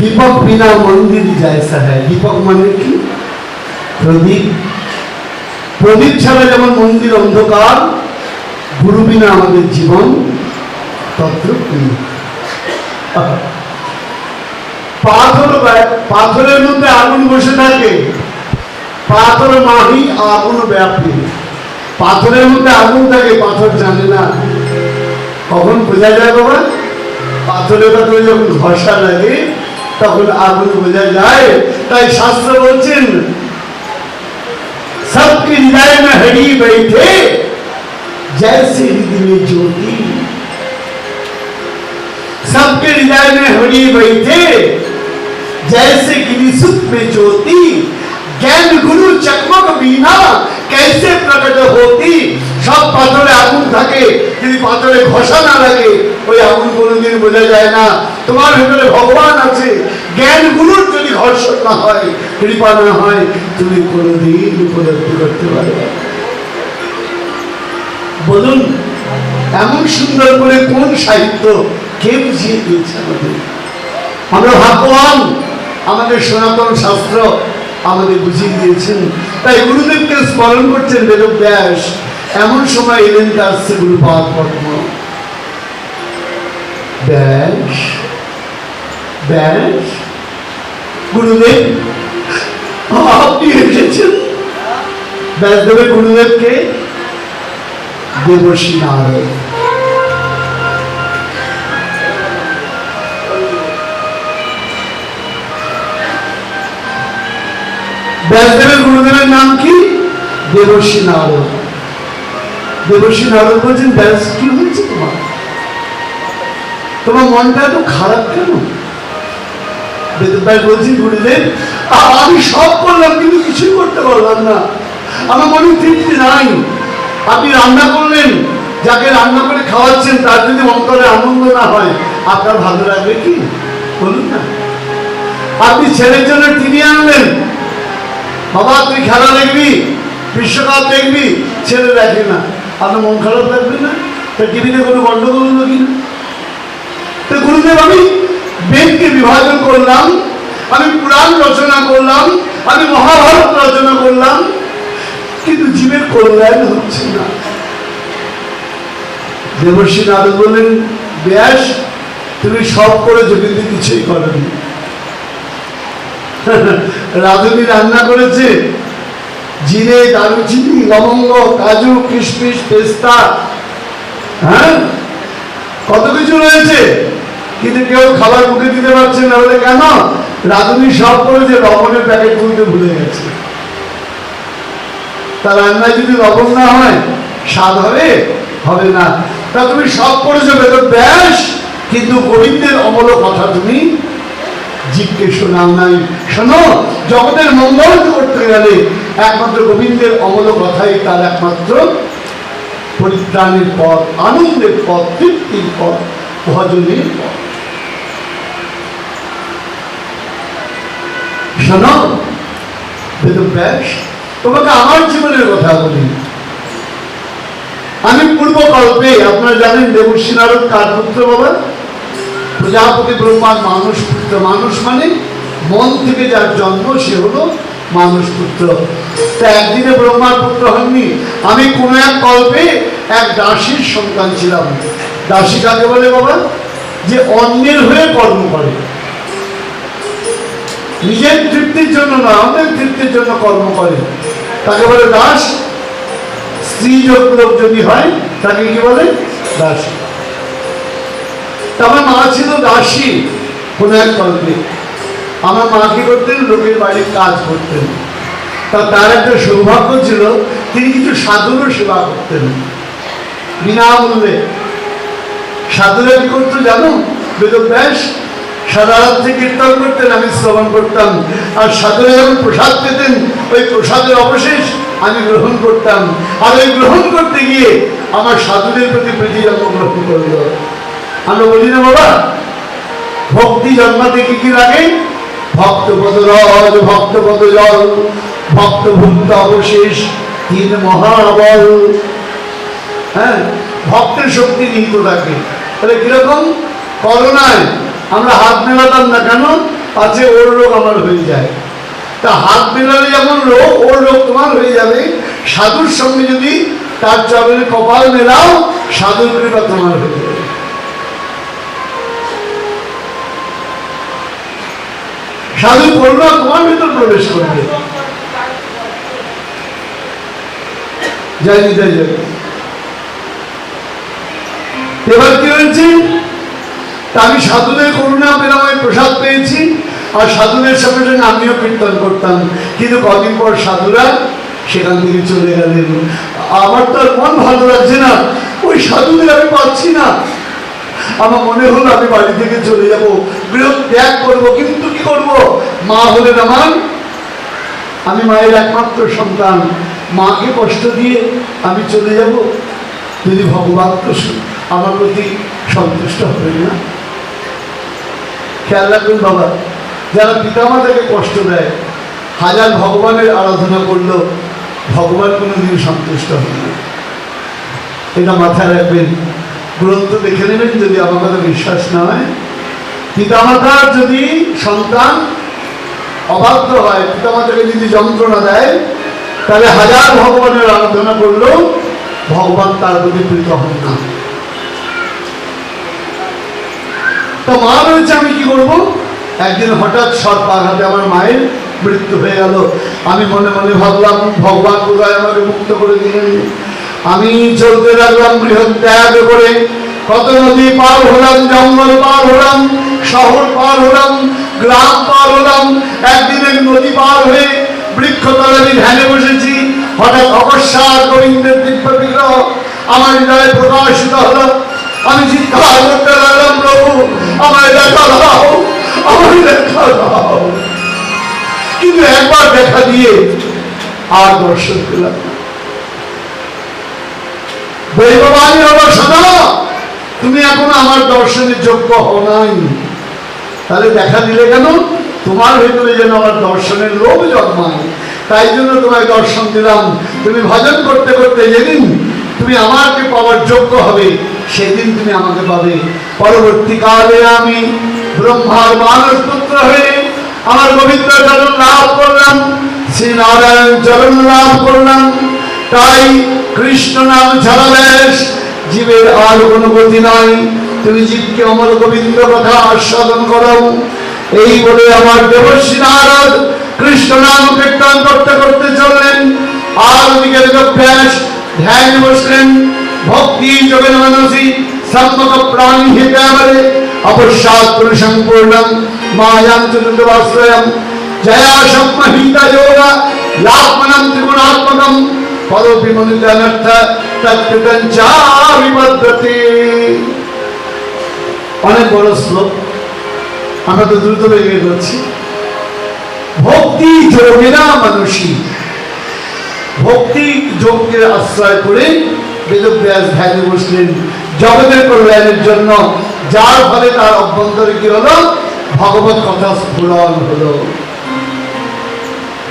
दीपक बिना मंदिर जैसा है। दीपक माने की प्रदीप, प्रदीप छाड़ा जेमन मंदिर अंधकार, गुरु बिना आमादेर जीवन तत्र পাথরের মধ্যে আগুন বসে থাকে, পাথর মাহি আগুন ব্যাপী। পাথরের মধ্যে আগুন থাকে, পাথর জানে না। কখন বোঝা যায় বাবা? পাথরের পাথরে যখন ঘষা লাগে তখন আগুন বোঝা যায়। তাই শাস্ত্র বলছেন सबके हृदय में हरि बैठे जैसे हृदय में ज्योति, सबके हृदय में हरि बैठे जैसे गिरी सुख में ज्योति, ज्ञान गुरु चकमक बिना कैसे प्रकट होती। सब पाथरे आগুন থাকে, যদি পাথরে ঘষা না লাগে ওই আগুন কোনোদিন বোঝা যায় না। তোমার ভিতরে ভগবান আছে, জ্ঞান গুরুর যদি ঘর্ষণ না হয়, কৃপা না হয়, তুমি কোনোদিন উপলব্ধি করতে পারবে। বলুন এমন সুন্দর করে কোন সাহিত্য কে বুঝিয়ে দিয়েছে আমাদের? আমরা ভাগ্যবান, আমাদের সনাতন শাস্ত্র আমাদের বুঝিয়ে দিয়েছেন। তাই গুরুদেবকে স্মরণ করছেন বেদব্যাস। এমন সময় এলেন তার সে গুরুপাদ পদ্ম। ব্যাস ব্যাস গুরুদেব আপনি এসেছেন। ব্যাসদেবের গুরুদেবকে দেবর্ষি নারদ। ব্যাসদেবের গুরুদেবের নাম কি? দেবর্ষি নারদ। দেবর্ষি নারদ বলছেন ব্যাস কি হয়েছে তোমার? তোমার মনটা এত খারাপ কেন? বেদব্যাস বলছি গুরুদেব আমি সব করলাম কিন্তু কিছুই করতে পারলাম না, আমার মনে তৃপ্তি নাই। আপনি রান্না করলেন, যাকে রান্না করে খাওয়াচ্ছেন তার যদি অন্তরে আনন্দ না হয় আপনার ভালো লাগবে কি? বলুন না। আপনি ছেলের জন্য টিভি আনলেন, বাবা তুই খেলা দেখবি, বিশ্বকাপ দেখবি, ছেলে দেখে না, আপনার মন খারাপ লাগবে না? তা টিভিতে কোনো গন্ডগোল হলো কিনা? তো গুরুদেব আমি বেদকে বিভাজন করলাম, আমি পুরাণ রচনা করলাম, আমি মহাভারত রচনা করলাম, কিন্তু জীবের কল্যাণ হচ্ছে না। দেবর্ষি নারদ বললেন ব্যাস তুমি সব করেছো কিন্তু কিছুই করনি। রাঁধুনি রান্না করেছে জিরে, দারুচিনি, লবঙ্গ, কাজু, কিশমিশ, পেস্তা, হ্যাঁ কত কিছু রয়েছে, কিন্তু কেউ খাবার মুখে দিতে পারছে না। বলে কেন? রাঁধুনি সব করেছে, লবণের প্যাকেট খুলতে ভুলে গেছে। তার রান্নায় যদি লবণ না হয় স্বাদ হবে? হবে না। তা তুমি সব করেছো বেদব্যাস, কিন্তু গোবিন্দের অমল কথা তুমি জীবকে শোনাও নাই। শোনো, জগতের মঙ্গল করতে গেলে একমাত্র গোবিন্দের অমল কথাই তার একমাত্র পরিত্রাণের পথ, আনন্দের পথ, তৃপ্তির পথ, ভজনের পথ। শোনো বেদব্যাস, তোমাকে আমার জীবনের কথা বলি। আমি পূর্বকল্পে, আপনারা জানেন দেবর্ষি নারদ কার পুত্র বাবা? প্রজাপতি ব্রহ্মার মানস পুত্র। মানুষ মানে মন থেকে যার জন্ম সে হলো মানুষ পুত্র। তা একদিনে ব্রহ্মার পুত্র হননি। আমি কোন এক কল্পে এক দাসীর সন্তান ছিলাম। দাসী কাকে বলে বাবা? যে অন্যের হয়ে কর্ম করে, নিজের তৃপ্তির জন্য না, অন্যের তৃপ্তির জন্য কর্ম করে, তাকে বলে দাস। স্ত্রী লোক যদি হয় তাকে কি বলে? দাসী। আমার মা ছিল দাসী কোন এক কল্পে। আমার মা কি করতেন? লোকের বাড়ির কাজ করতেন। তার একটা সৌভাগ্য ছিল, তিনি কিছু সাধুরও সেবা করতেন বিনামূল্যে। সাধুরা কি করতো জানো? বেদব্যাস সারা রাত্রে কীর্তন করতেন, আমি শ্রবণ করতাম। আর সাধুরা যখন প্রসাদ পেতেন ওই প্রসাদের অবশেষ আমি গ্রহণ করতাম। আর ওই গ্রহণ করতে গিয়ে আমার সাধুদের প্রতি প্রীতি জন্মগ্রহণ করলো। আমরা বলি না বাবা, ভক্তি জন্মাতে কি কি লাগে? ভক্তপদ রজ, ভক্তপদ জল, ভক্তভুক্ত অবশেষ, তিন মহাবল। হ্যাঁ, ভক্তের শক্তি নিহিত থাকে। তাহলে কিরকম? করোনায় আমরা হাত মেলাতাম না কেন? আছে ওর রোগ আমার হয়ে যায়। তা হাত মেলালে যেমন রোগ, ওর রোগ তোমার হয়ে যাবে। সাধুর সঙ্গে যদি তার চরণে কপাল মেলাও, সাধুর কৃপা তোমার হয়ে যাবে। সাধু করুণা তোমার ভিতর প্রবেশ করবে। যাই যাই যাই। এবার কি হয়েছে, আমি সাধুদের করুণা পেলাম, আমি প্রসাদ পেয়েছি, আর সাধুদের সঙ্গে সঙ্গে আমিও কীর্তন করতাম। কিন্তু কদিন পর সাধুরা সেখান থেকে চলে গেলেন। আমার তো আর মন ভালো লাগছে না, ওই সাধুদের আমি পাচ্ছি না। আমার মনে হলো আমি বাড়ি থেকে চলে যাব, গৃহ ত্যাগ করবো। কিন্তু কি করব, মা হলেন আমার, আমি মায়ের একমাত্র সন্তান, মাকে কষ্ট দিয়ে আমি চলে যাব? যদি ভগবান তো আমার প্রতি সন্তুষ্ট হবেন না। খেয়াল রাখবেন বাবা, যারা পিতামাতাকে কষ্ট দেয়, হাজার ভগবানের আরাধনা করলো, ভগবান কোনোদিন সন্তুষ্ট হবে না। এটা মাথায় রাখবেন, গ্রন্থ দেখে নেবেন যদি আমার কথা বিশ্বাস না হয়। পিতামাতার যদি সন্তান অবাধ্য হয়, পিতামাতাকে যদি যন্ত্রণা দেয়, তাহলে হাজার ভগবানের আরাধনা করলেও ভগবান তার প্রতি প্রীত হন না। তো মা রয়েছে, আমি কি করব? একদিন হঠাৎ সর্পাঘাতে আমার মায়ের মৃত্যু হয়ে গেল। আমি মনে মনে ভাবলাম, ভগবান বোধহয় আমাকে মুক্ত করে দিলেন। আমি চলতে লাগলাম বৃহৎ ত্যাগ করে, কত নদী পার হলাম, জঙ্গল পার হলাম, শহর পার হলাম, গ্রাম পার হলাম। একদিন এক নদী পার হয়ে বৃক্ষতলে আমি ধ্যানে বসেছি। হঠাৎ অকস্মাৎ গোবিন্দের দিব্য বিগ্রহ আমার হৃদয়ে প্রকাশিত হলো। আমি চিৎকার করতে লাগলাম, প্রভু আমায় দেখা দাও, আমায় দেখা দাও। কিন্তু একবার দেখা দিয়ে আর দর্শন পেলাম না। দৈববাণী হলো, শোনো, তুমি এখন আমার দর্শনের যোগ্য হও নাই। তাহলে দেখা দিলে কেন? তোমার ভেতরে যেন আমার দর্শনের লোভ জন্মায়, তাই জন্য তোমায় দর্শন দিলাম। তুমি ভজন করতে করতে যেদিন তুমি আমাকে পাওয়ার যোগ্য হবে, সেদিন তুমি আমাকে পাবে। পরবর্তীকালে আমি ব্রহ্মার মানস পুত্র হয়ে আমার গোবিন্দ চরণ লাভ করলাম, শ্রী নারায়ণ চরণ লাভ করলাম। তাই কৃষ্ণ নাম ছাড়া বেশ জীবের আর কোনো গতি নাই। তুমি জীবকে অমর গোবিন্দ কথা আস্বাদন করো। এই বলে আমার দেবর্ষী নারদ কৃষ্ণ নাম কীর্তন করতে করতে চললেন। আর ওদিকে বেদব্যাস ধ্যান বসলেন। ভক্তি যোগেন মানসী সম্মত প্রাণী হিতাবলে অপশ্চাৎ পুরুষং পূর্ণং মায়াং চতুর্দবাশ্রয়ং জয়া সম্মহিতা যোগা লাভমনং ত্রিগুণাত্মকং পরোপি মনুষ্যানর্থ তৎকৃতং চা বিবদ্ধতে। অনেক বড় শ্লোক, আমরা তো দ্রুত বেরিয়ে যাচ্ছি। ভক্তি যোগেনা মানসী, ভক্তি যোগকে আশ্রয় করে বেদব্যাস ধ্যানে বসলেন জগতের কল্যাণের জন্য, যার ফলে তার অভ্যন্তরে কি হলো? ভগবত কথা স্ফুরণ হলো।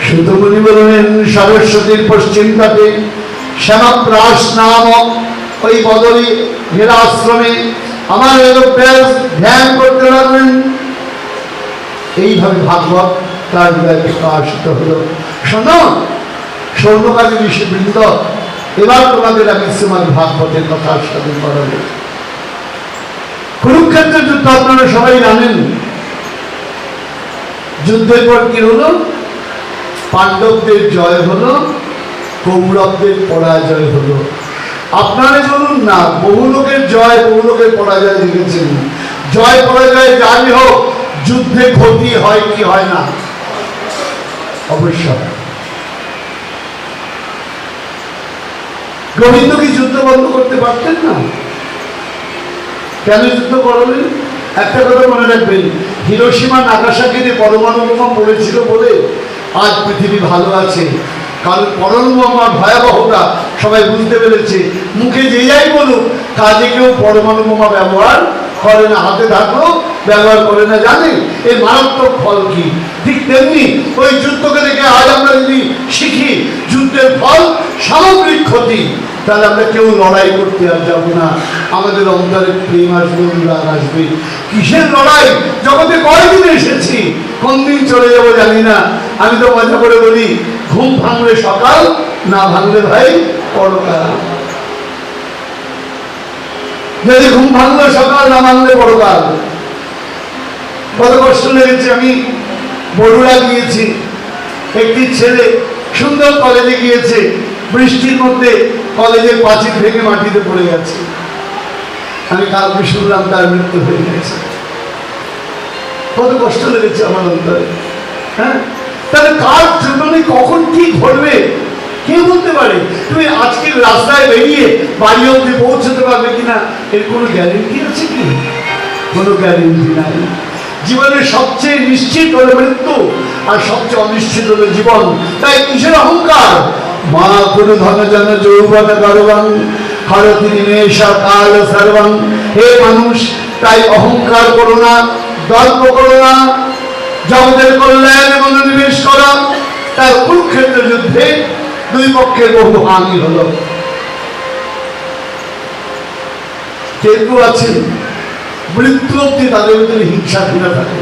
সুতমুনি বললেন, সরস্বতীর পশ্চিম তটে শ্যামাপ্রাস নামক ওই বদলী নিরাশ্রমে আমার বেদব্যাস ধ্যান করতে লাগলেন। এইভাবে ভাগবত তার হৃদয়ে প্রকাশিত হলো। শোনো সৌনকালী ঋষিবৃন্দ, এবার তোমাদের আমি শ্রীমদ ভাগবতের কথা সাধন করাবো। কুরুক্ষেত্রের যুদ্ধ আপনারা সবাই জানেন। যুদ্ধের পর কি হলো? পাণ্ডবদের জয় হলো, কৌরবদের পরাজয় হলো। আপনারা বলুন না, বহু লোকের জয়, বহু লোকের পরাজয় দেখেছেন। জয় পরাজয় যাই হোক, যুদ্ধে ক্ষতি হয় কি হয় না? অবশ্যই। গোবিন্দ কি যুদ্ধ বন্ধ করতে পারতেন না? কেন যুদ্ধ করলেন? একটা কথা মনে রাখবেন, হিরোশিমা নাগাসাকিতে পরমাণু বোমা পড়েছিল বলে আজ পৃথিবী ভালো আছে। কারণ পরমাণু বোমার ভয়াবহতা সবাই বুঝতে পেরেছে। মুখে যে যাই বলুক, কাজে কেউ পরমাণু বোমা ব্যবহার করে না, হাতে থাকলেও ব্যবহার করে না। জানে এর মারাত্মক ফল কি? ঠিক তেমনি ওই যুদ্ধকে দেখে আজ আমরা যদি শিখি যুদ্ধের ফল সামগ্রিক ক্ষতি, তাহলে আমরা কেউ লড়াই করতে আর যাবো না। আমাদের অন্তরে প্রেম আসবে, অনুরাগ আসবে। কিসের লড়াই? জগতে কয়দিন এসেছি, কোন দিন চলে যাবো জানি না। আমি তো মজা করে বলি, ঘুম ভাঙলে সকাল, না ভাঙলে ভাই পরকাল। যদি ঘুম ভাঙলো সকাল, না ভাঙলে পরকাল। কত কষ্ট লেগেছে। আমি বড়ুরা গিয়েছি, একটি ছেলে সুন্দর কলেজে গিয়েছে, বৃষ্টির মধ্যে কলেজের পাঁচিল ভেঙে মাটিতে পড়ে গেছে। আমি কালকে শুনলাম তার মৃত্যু হয়ে গেছে। কত কষ্ট লেগেছে আমার অন্তরে। হ্যাঁ, তাহলে কার জীবনে কখন কি ঘটবে কেউ বলতে পারে। তুমি আজকে রাস্তায় বেরিয়ে বাড়ি অবধি পৌঁছতে পারবে কিনা এর কোনো গ্যারেন্টি আছে কি? কোনো গ্যারেন্টি নাই। জীবনের সবচেয়ে নিশ্চিত হলো মৃত্যু, আর সবচেয়ে অনিশ্চিত হলো জীবন। তাই কিসের অহংকার? মা কোনো ধন জন যৌবন গর্বং হরতি নিমেষা কাল সর্বং। হে মানুষ, তাই অহংকার করো না, গর্ব করো না, জগতের কল্যাণে মনোনিবেশ করা। তার কুরুক্ষেত্র যুদ্ধে দুই পক্ষের বহু হানি হলো। কেউ আছেন মৃত্যু অব্দি তাদের ভিতরে হিংসা ফিরে থাকে।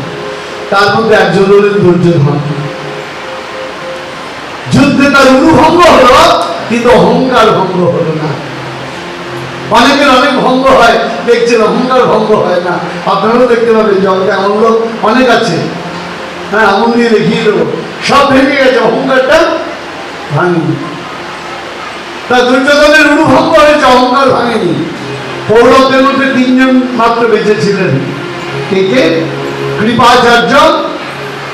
তার মধ্যে একজন হলেন দুর্যোধন। যুদ্ধে তার অনুভঙ্গ হলো, কিন্তু অহংকার ভঙ্গ হলো না। অনেকের অনেক ভঙ্গ হয়, দেখছেন, অহংকার ভঙ্গ হয় না। আপনারাও দেখতে পাবেন জগতে এমন লোক অনেক আছে। হ্যাঁ, এমন দিয়ে দেখিয়ে দেবো, সব ভেঙে গেছে, অহংকারটা ভাঙেনি। তা দুর্যোধনের অনুভঙ্গ হয়েছে, অহংকার ভাঙেনি। কৌরবদের মধ্যে তিনজন মাত্র বেঁচে ছিলেন। কে কে? কৃপাচার্য,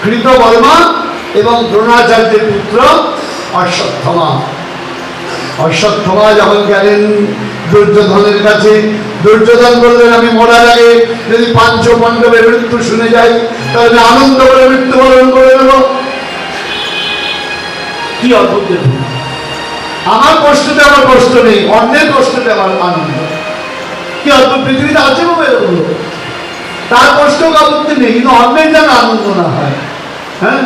কৃতবর্মা এবং দ্রোণাচার্যের পুত্র অশ্বত্থামা। অশ্বত্থামা যখন গেলেন দুর্যোধনের কাছে, দুর্যোধন বললেন, আমি মরার আগে যদি পাঞ্চ পাণ্ডবের মৃত্যু শুনে যাই তাহলে আনন্দ করে মৃত্যুবরণ করে নেব। কি অদ্ভুত! দেখুন, আমার কষ্টতে আমার কষ্ট নেই, অন্যের কষ্টতে আমার আনন্দ। কি অদ্ভুত! পৃথিবীতে আছে বাবা এরকম লোক, তার কষ্ট কাপড়তে নেই, কিন্তু অন্যের যেন আনন্দ না হয়। হ্যাঁ,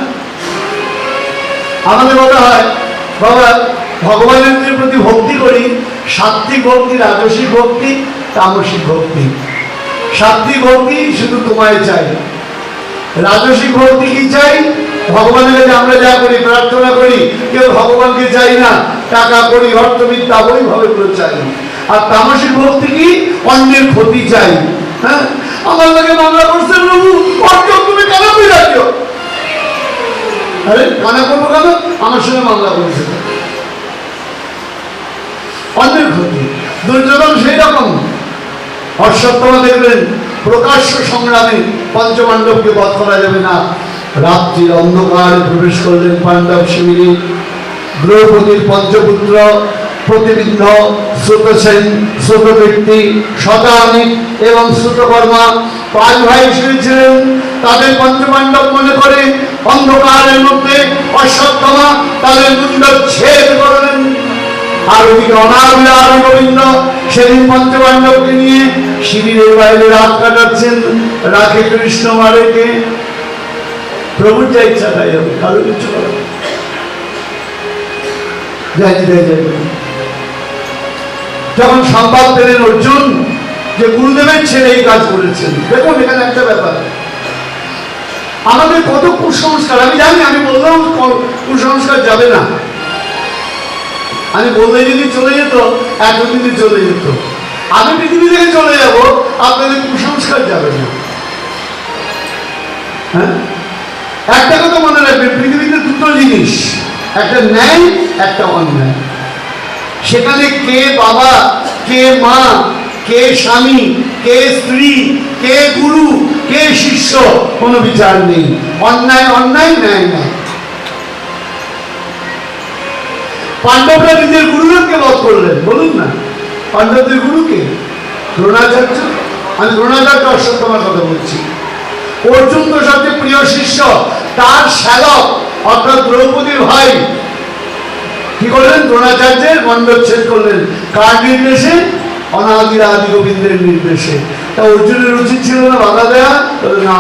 আমাদের মনে হয় বাবা ভগবানের প্রতি ভক্তি করি, সাত্বিক ভক্তি, রাজসিক ভক্তি, তামসিক ভক্তি। সাত্বিক ভক্তি শুধু তোমায় চাই, রাজসিক ভক্তি কি চাই? ভগবানের কাছে আমরা যা করি, প্রার্থনা করি, কেউ ভগবানকে চাই না, টাকা করি, অর্থবিদ্যা ওইভাবে করে চাই। আর তামসিক ভক্তি কি? অন্যের ক্ষতি চাই। হ্যাঁ, আমার লাগে মামলা করছেন প্রভু, তুমি কানা করে রাখিও। আরে কানা করবো কেন? আমার সঙ্গে মামলা করেছে, অন্যের ক্ষতি। দুর্যোধন সেই রকম। অশ্বত্থামা দেখবেন প্রকাশ্য সংগ্রামে পঞ্চপাণ্ডবকে বধ করা যাবে না, রাত্রির অন্ধকারে প্রবেশ করলেন পাণ্ডব শিবিরে। দ্রৌপদীর পঞ্চপুত্র প্রতিবিদ্ধ, শ্রুতসেন, শ্রুতকীর্তি, শতানিক এবং শ্রুতকর্মা পাঁচ ভাই শুয়েছিলেন। তাদের পঞ্চপাণ্ডব মনে করে অন্ধকারের মধ্যে অশ্বত্থামা তাদের মুণ্ডচ্ছেদ করলেন। আর ওদিকে অনাবিল গোবিন্দ সেদিন পঞ্চপাণ্ডবকে নিয়ে শিবিরের বাইরে রাত কাটাচ্ছেন। রাখে কৃষ্ণ, মারেকে প্রভুর যা ইচ্ছা তাই হবে, কারো কিছু করে যখন সংবাদ পেলেন অর্জুন যে গুরুদেবের ছেলে এই কাজ করেছেন, দেখুন এখানে একটা ব্যাপার, আমাদের কত কুসংস্কার। আমি জানি, আমি বললাম কুসংস্কার যাবে না, আমি বললে যদি চলে যেত এতদিনে চলে যেত। আমি পৃথিবী থেকে চলে যাব, আপনাদের কুসংস্কার যাবে না। হ্যাঁ, একটা কথা মনে রাখবেন, পৃথিবীতে দুটো জিনিস, একটা ন্যায়, একটা অন্যায়। সেখানে কে বাবা, কে মা, কে স্বামী, কে স্ত্রী, কে গুরু, কে শিষ্য, কোনো বিচার নেই। অন্যায় অন্যায়, ন্যায় ন্যায়। পাণ্ডবরা নিজের গুরুদেবকে বধ করলেন, বলুন না, পাণ্ডবদের গুরুকে? দ্রোণাচার্য। আমি দ্রোণাচার্য অশ্বত্থামার কথা বলছি। অর্জুন তো সবচেয়ে প্রিয় শিষ্য, তার শ্যালক অর্থাৎ দ্রৌপদীর ভাই কি করলেন? দ্রোণাচার্যের মণ্ডচ্ছেদ করলেন। কার নির্দেশে? অনাদির আদি গোবিন্দের নির্দেশে। তা অর্জুনের উচিত ছিল না বাধা দেয়া? না,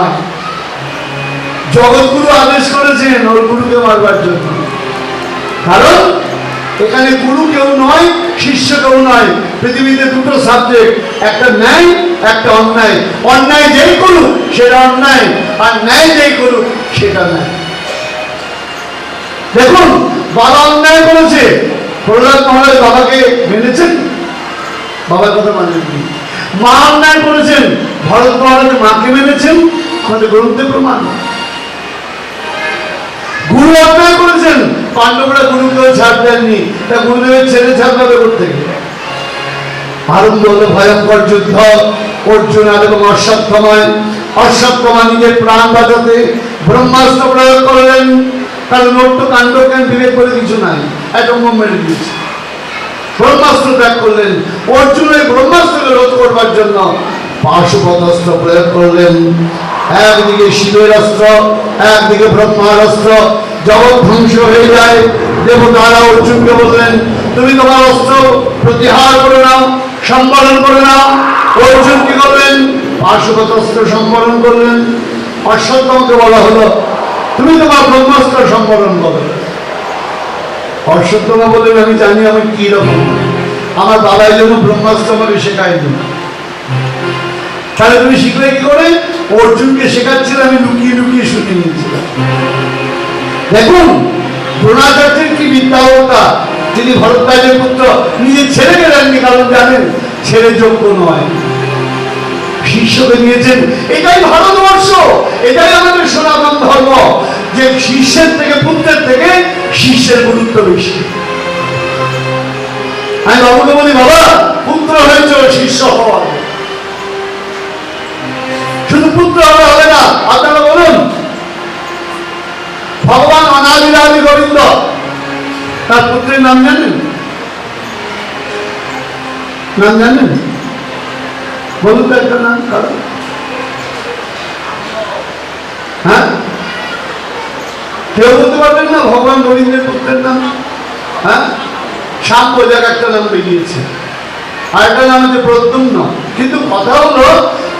জগৎগুরু আদেশ করেছেন ওর গুরুকে মারবার জন্য। কারণ এখানে গুরু কেউ নয়, শিষ্য কেউ নয়। পৃথিবীতে দুটো সাবজেক্ট, একটা ন্যায়, একটা অন্যায়। অন্যায় যেই করুক সেটা অন্যায়, আর ন্যায় যেই করুক সেটা ন্যায়। দেখুন, বাবা অন্যায় করেছে, প্রহ্লাদ মহারাজ বাবাকে মেনেছেন, বাবার কথা মানেননি। মা অন্যায় করেছেন, ভরত মহারাজ মাকে মেনেছেন, আমাদের গ্রন্থে প্রমাণ। গুরু অন্যায় করেছেন, পাণ্ডবরা গুরুকেও ছাড় দেননি, তা গুরুদেবের ছেলে ছাড়বে করতে আরম্ভ হলো ভয়ঙ্কর যুদ্ধ। অর্জুন আর এবং অশ্বত্থামা নিজের প্রাণ বাঁচাতে ব্রহ্মাস্ত্র প্রয়োগ করলেন, কারণ নট্য কাণ্ডজ্ঞান বিবেক করে কিছু নাই, অ্যাটম বোম মেরে দিয়েছে। ব্রহ্মাস্ত্র ত্যাগ করলেন। অর্জুন এই ব্রহ্মাস্ত্রকে রোধ করবার জন্য পাশুপতাস্ত্র প্রয়োগ করলেন। একদিকে শিবের অস্ত্র, একদিকে ব্রহ্মার অস্ত্র, জগৎ ধ্বংস হয়ে যায়। দেবতারা অর্জুনকে বললেন, তুমি তোমার অস্ত্র প্রতিহার করে নাও, সম্বরণ করে নাও। অর্জুন কি করলেন? পাশুপতাস্ত্র সম্বরণ করলেন। অশ্বত্থামাকে বলা হলো, তুমি তোমার ব্রহ্মাস্ত্র সম্বরণ করো। অশ্বত্থামা বললেন, আমি জানি আমি কি রকম, আমার বাবাই যেন ব্রহ্মাস্ত্র আমাকে শেখায়নি। তাহলে তুমি শিখলে কি করে? অর্জুনকে শেখাচ্ছিল, আমি লুকিয়ে লুকিয়ে শুনে নিয়েছিলাম। দেখুন দ্রোণাচার্যের কি বিদ্যাবতা, তিনি ভরদ্বাজের পুত্র, নিজের ছেলেকে দেননি, কারণ জানেন ছেলে যোগ্য নয়, শিষ্যকে নিয়েছেন। এটাই ভারতবর্ষ, এটাই আমাদের সনাতন ধর্ম, যে শিষ্যের থেকে, পুত্রের থেকে শিষ্যের গুরুত্ব বেশি। আমি বাবুকে বলি, বাবা পুত্র হয়েছ, শিষ্য হওয়া শুধু পুত্র হলে হবে না। আপনারা বলুন, ভগবান অনাদিরাদি গোবিন্দ, তার পুত্রের নাম জানেন? নাম জানেন? বলুন তো একটা নাম কারো। হ্যাঁ, কেউ বলতে পারবেন না ভগবান গোবিন্দের পুত্রের নাম? হ্যাঁ, শ্যাম বোঝাক একটা নাম বেরিয়েছে, আর একটা নাম হচ্ছে প্রদ্যুম্ন। কিন্তু কথা হলো,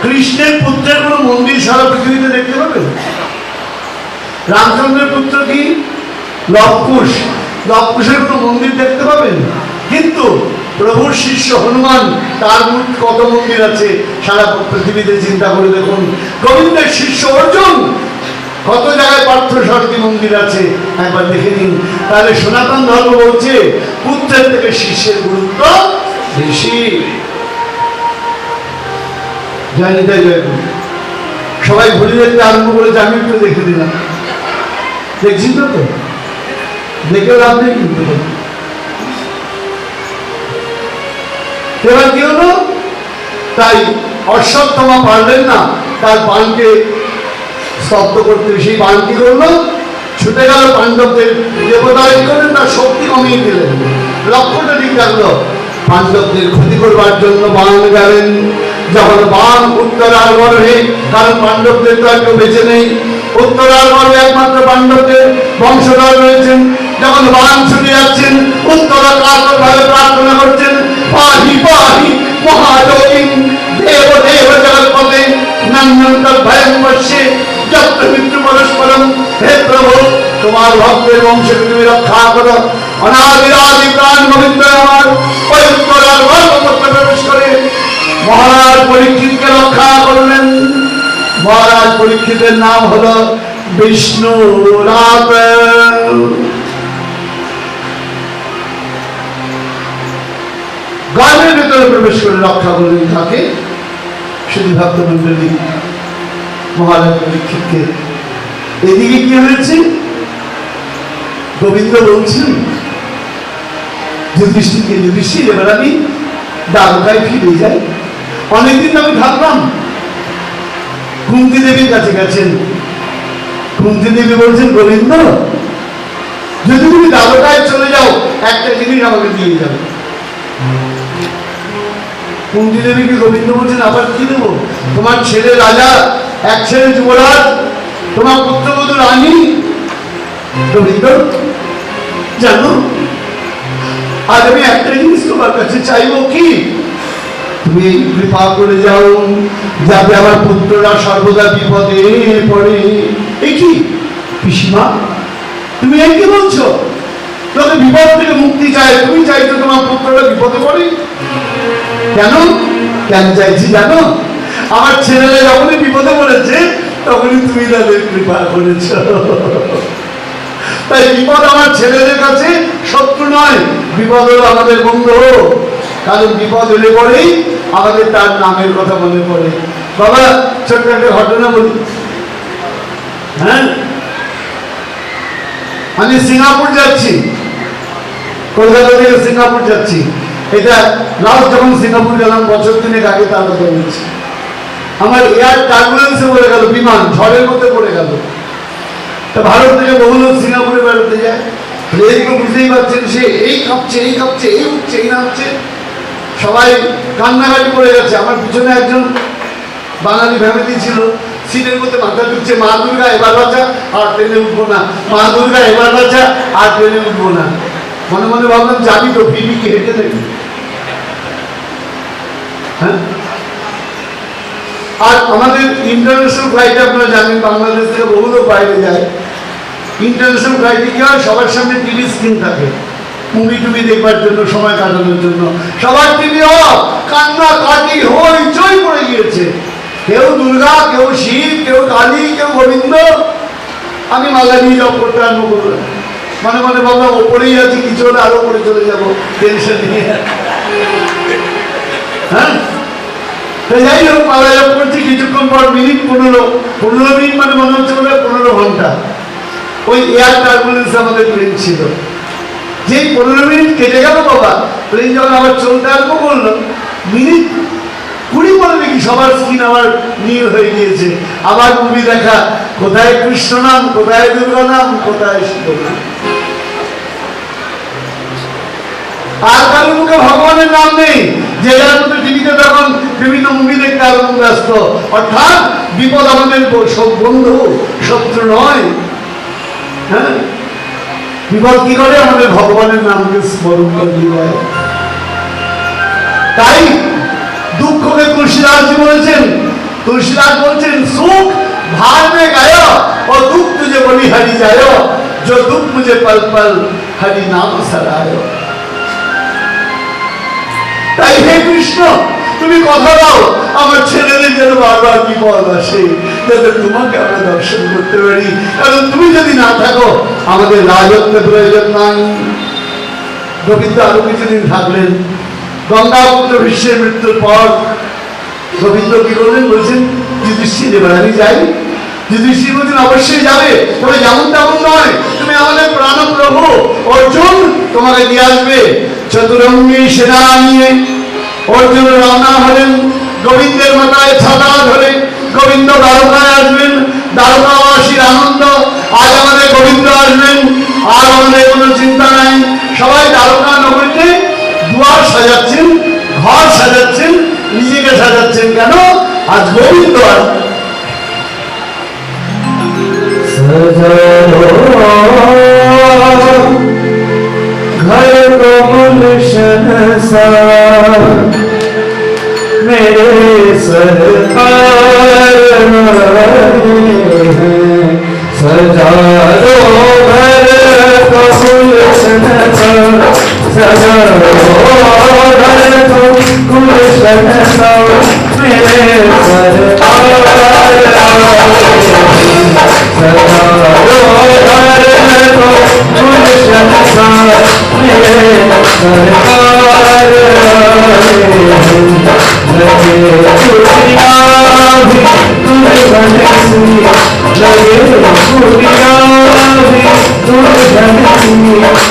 কৃষ্ণের পুত্রের কোন মন্দির সারা পৃথিবীতে দেখতে পাবেন? রামচন্দ্রের পুত্র কি? লবকুশ, লবকুশের কোন মন্দির দেখতে পাবেন? কিন্তু প্রভুর শিষ্য হনুমান, তার কত মন্দির আছে সারা পৃথিবীতে, চিন্তা করে দেখুন। গোবিন্দের শিষ্য অর্জুন, কত জায়গায় পার্থ সারথী মন্দির আছে, একবার দেখে নিন। তাহলে সনাতন ধর্ম বলছে পুত্রের থেকে শিষ্যের গুরুত্ব বেশি। জানি তাই সবাই ঘুরে দেখতে আরম্ভ করেছে, আমি একটু দেখে দিলাম। দেখছি তো, দেখে লাভ নেই। কিন্তু এবার কি হলো? তাই অশ্বত্থামা পারলেন না তার বাণকে স্তব্ধ করতে। সেই বাণ কি করলো? ছুটে গেল পাণ্ডবদের। দেবতা করলেন, তার শক্তি কমিয়ে দিলেন। লক্ষ্যটা ঠিক রাখলো, পাণ্ডবদের ক্ষতি করবার জন্য বাণ গেলেন। যখন বাণ উত্তরার গর্ভে, কারণ পাণ্ডবদের তো আর কেউ বেঁচে নেই, উত্তরার গর্ভে একমাত্র পাণ্ডবদের বংশধর রয়েছেন। যখন বাণ ছুটে যাচ্ছেন, উত্তরা কাতরভাবে প্রার্থনা করছেন, পাহি পাহি মহাযোগী দেব দেব জগৎপতে নন্দন্তর ভয়ং বর্ষে যত্র মৃত্যু পরস্পরম। হে প্রভু, তোমার ভক্তের বংশকে তুমি রক্ষা করো। অনাদিরাদি প্রাণ গোবিন্দ আমার ওই উত্তরার গর্ভ করতে প্রবেশ করে মহারাজ পরীক্ষিতকে রক্ষা করলেন। মহারাজ পরীক্ষিতের নাম হলো বিষ্ণু রাত। গর্ভের ভেতরে প্রবেশ করে রক্ষা করলেন তাকে। শুধু ভক্তমন্ডলী, মহারাজ পরীক্ষিতকে। এদিকে কি হয়েছে? গোবিন্দ বলছেন যুধিষ্ঠিরকে, যুধিষ্ঠির এবার আমি দ্বারকায় ফিরে যাই। অনেকদিন আমি ভাবলাম। কুন্তি দেবীর কাছে গেছেন। কুন্তি দেবী বলছেন, গোবিন্দ যদি তুমি দ্বারকায় চলে যাও, একটা জিনিস আমাকে দিয়ে যাবে। কুন্তি দেবীকে গোবিন্দ বলছেন, আবার কি দেবো? তোমার ছেলে রাজা, এক ছেলে যুবরাজ, তোমার পুত্রবধূ রানী। গোবিন্দ জানো, আজ আমি একটা জিনিস তোমার কাছে চাইবো, কি? তুমি এই কৃপা করে যাও যাতে আমার পুত্ররা সর্বদা বিপদে পড়ে। এই কি পিসিমা, তুমি এই কি বলছো? তোকে বিপদ থেকে মুক্তি চাই, তুমি চাইছো তোমার পুত্ররা বিপদে পড়ে? কেন কেন চাইছি জানো? আমার ছেলেরা যখনই বিপদে পড়েছে, তখনই তুমি তাদের কৃপা করেছ। তাই বিপদ আমার ছেলেদের কাছে শত্রু নয়, বিপদ হলো আমাদের বন্ধু। কারণ বিপদ এলে পরেই আমাদের তার নামের কথা মনে পড়ে। বাবা ছোট্ট একটা ঘটনা বলি। হ্যাঁ, আমি সিঙ্গাপুর যাচ্ছি, কলকাতা থেকে সিঙ্গাপুর যাচ্ছি। এটা লাস্ট যখন সিঙ্গাপুর গেলাম বছর 3 আগে, তার কথা বলছি। আমার এয়ার টার্বুলেন্সে পড়ে গেল, বিমান ঝড়ের মধ্যে পড়ে গেল। তা ভারত থেকে বহু লোক সিঙ্গাপুরে বেড়াতে যায়, প্লেন তো বুঝতেই পারছেন, সে এই কাঁপছে এই কাঁপছে, এই উঠছে এই নামছে, সবাই কান্নাকাটি করে গেছে। আমার পিছনে একজন বাঙালি ফ্যামিলি ছিল, সিটের মধ্যে মাথা ঢুকছে, মা দুর্গা এবার বাঁচা, আর ট্রেনে উঠবো না, মা দুর্গা এবার বাঁচা, আর ট্রেনে উঠবো না। মনে মনে ভাবলাম যাবি তো, ফিরবি হেঁটে দেখবি। হ্যাঁ, আর আমাদের ইন্টারন্যাশনাল ফ্লাইটে আপনারা জানেন, বাংলাদেশ থেকে বহু লোক বাইরে যায়। ইন্টারন্যাশনাল ফ্লাইটে কি হয়, সবার সামনে টিভি স্ক্রিন থাকে, মুভি টুভি দেখবার জন্য, সময় কাটানোর জন্য। সবার টিভি অফ, কান্না কাটি হইচই পড়ে গিয়েছে। কেউ দুর্গা, কেউ শিব, কেউ কালী, কেউ গোবিন্দ। আমি মালা নিয়ে জব করতে আরম্ভ করলাম। মনে মনে ভাবলাম ওপরেই আছি, কিছু হলে আরো উপরে চলে যাবো, টেনশন নিয়ে। হ্যাঁ, যাই হোক, মালা জব করছি। কিছুক্ষণ পর মিনিট 15 মিনিট, মানে মনে হচ্ছে 15 ঘন্টা। ওই এয়ার টার্বুলেন্স আমাদের প্লেন ছিল। যেই 15 মিনিট কেটে গেল বাবা, প্লেন যখন আবার চলতে আরম্ভ করলো, মিনিট 20 পরে দেখি সবার স্কিন আবার নীল হয়ে গিয়েছে। আবার মুভি দেখা, কোথায় কৃষ্ণ নাম, কোথায় দুর্গা নাম, কোথায় শিব নাম। আর কারো মুখে ভগবানের নাম নেই। যে যার মধ্যে টিভিতে তখন বিভিন্ন মুভি দেখতে আরম্ভ ব্যস্ত। অর্থাৎ বিপদ আমাদের সব বন্ধু, শত্রু নয়। হ্যাঁ, বিপদ কি করে, আমাদের ভগবানের নামকে স্মরণ করিয়ে দেয়। তাই দুঃখকে তুলসীদাসজি বলেছেন, তুলসীদাস বলছেন, সুখ भार में गया और दुख तुझे बड़ी हरि जायो, जो दुख मुझे पल पल हरि नाम सरायो। তাই হে কৃষ্ণ, তুমি কথা দাও আমার ছেলেদের যেন বারবার বিপদ আসে, যাতে তোমাকে আমরা দর্শন করতে পারি। কারণ তুমি যদি না থাকো, আমাদের রাজত্বের প্রয়োজন নাই। গোবিন্দ আরো কিছুদিন থাকলেন। গঙ্গাপুত্র ভীষ্মের মৃত্যুর পর গোবিন্দ কি করলেন, বলছেন যুধিষ্ঠির এবার আমি যাই। যুধিষ্ঠির বলছেন অবশ্যই যাবে, তবে যেমন তেমন নয়, তুমি আমাদের প্রাণ প্রভু অর্জুন তোমাকে দিয়ে আসবে। চতুরঙ্গী সেনা নিয়ে অর্জুন রওনা হলেন গোবিন্দের মাথায় ছাতা ধরে। গোবিন্দ দ্বারকায় আসবেন, দ্বারকাবাসীর আনন্দ, আজ আমাদের গোবিন্দ আসবেন, আর আমাদের কোনো চিন্তা নাই। সবাই দ্বারকা নগরীতে দুয়ার সাজাচ্ছেন, ঘর সাজাচ্ছেন, নিজেকে সাজাচ্ছেন। কেন? আজ গোবিন্দ আসবেন। घर को गुलशन सा मेरे सरकार सजा दो घर को गुलशन सा, सजा दो घर को गुलशन सा मेरे सरकार सजा दो घर को गुलशन सा मेरे सरकार लगे खुशियाँ भी दुल्हन सी, लगे खुशियाँ भी दुल्हन सी मेरे घर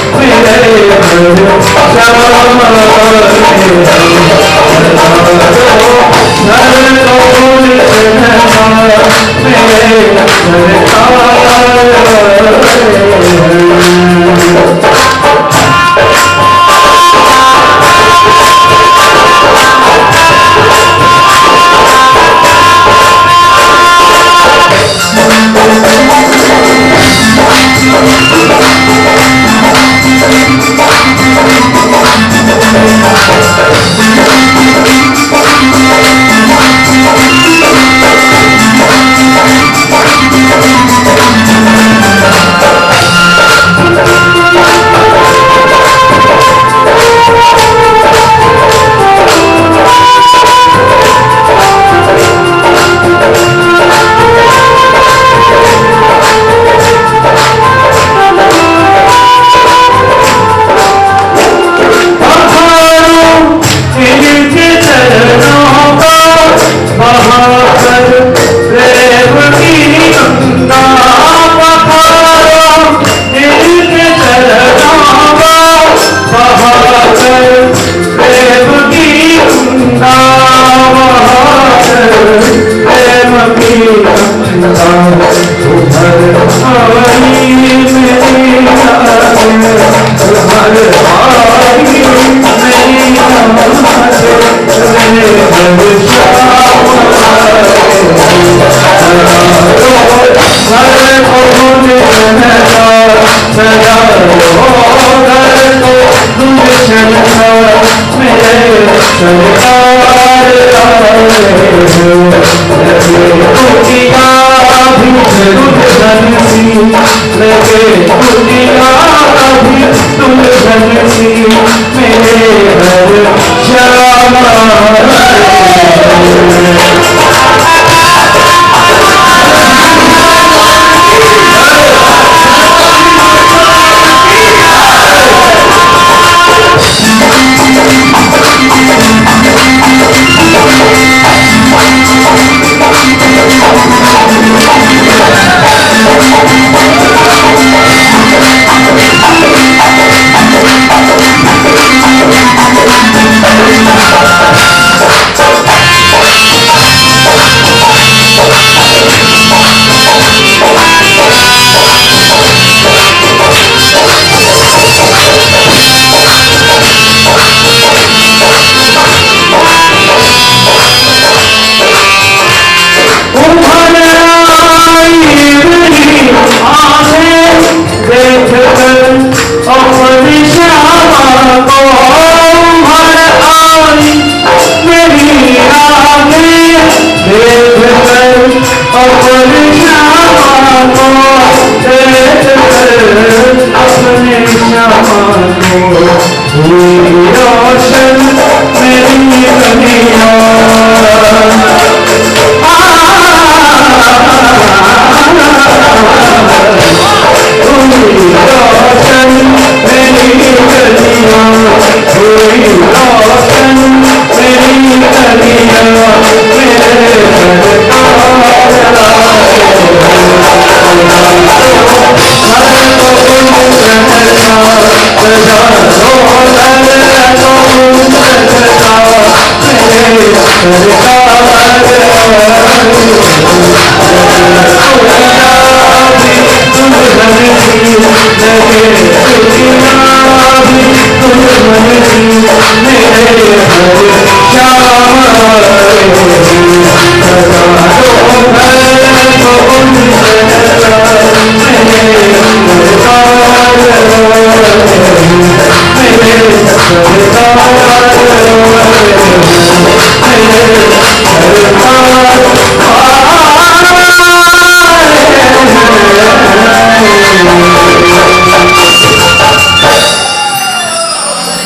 दुनिया भी दुल्हन सी लगे दुनिया भी दुल्हन सी मेरे हर श्यामा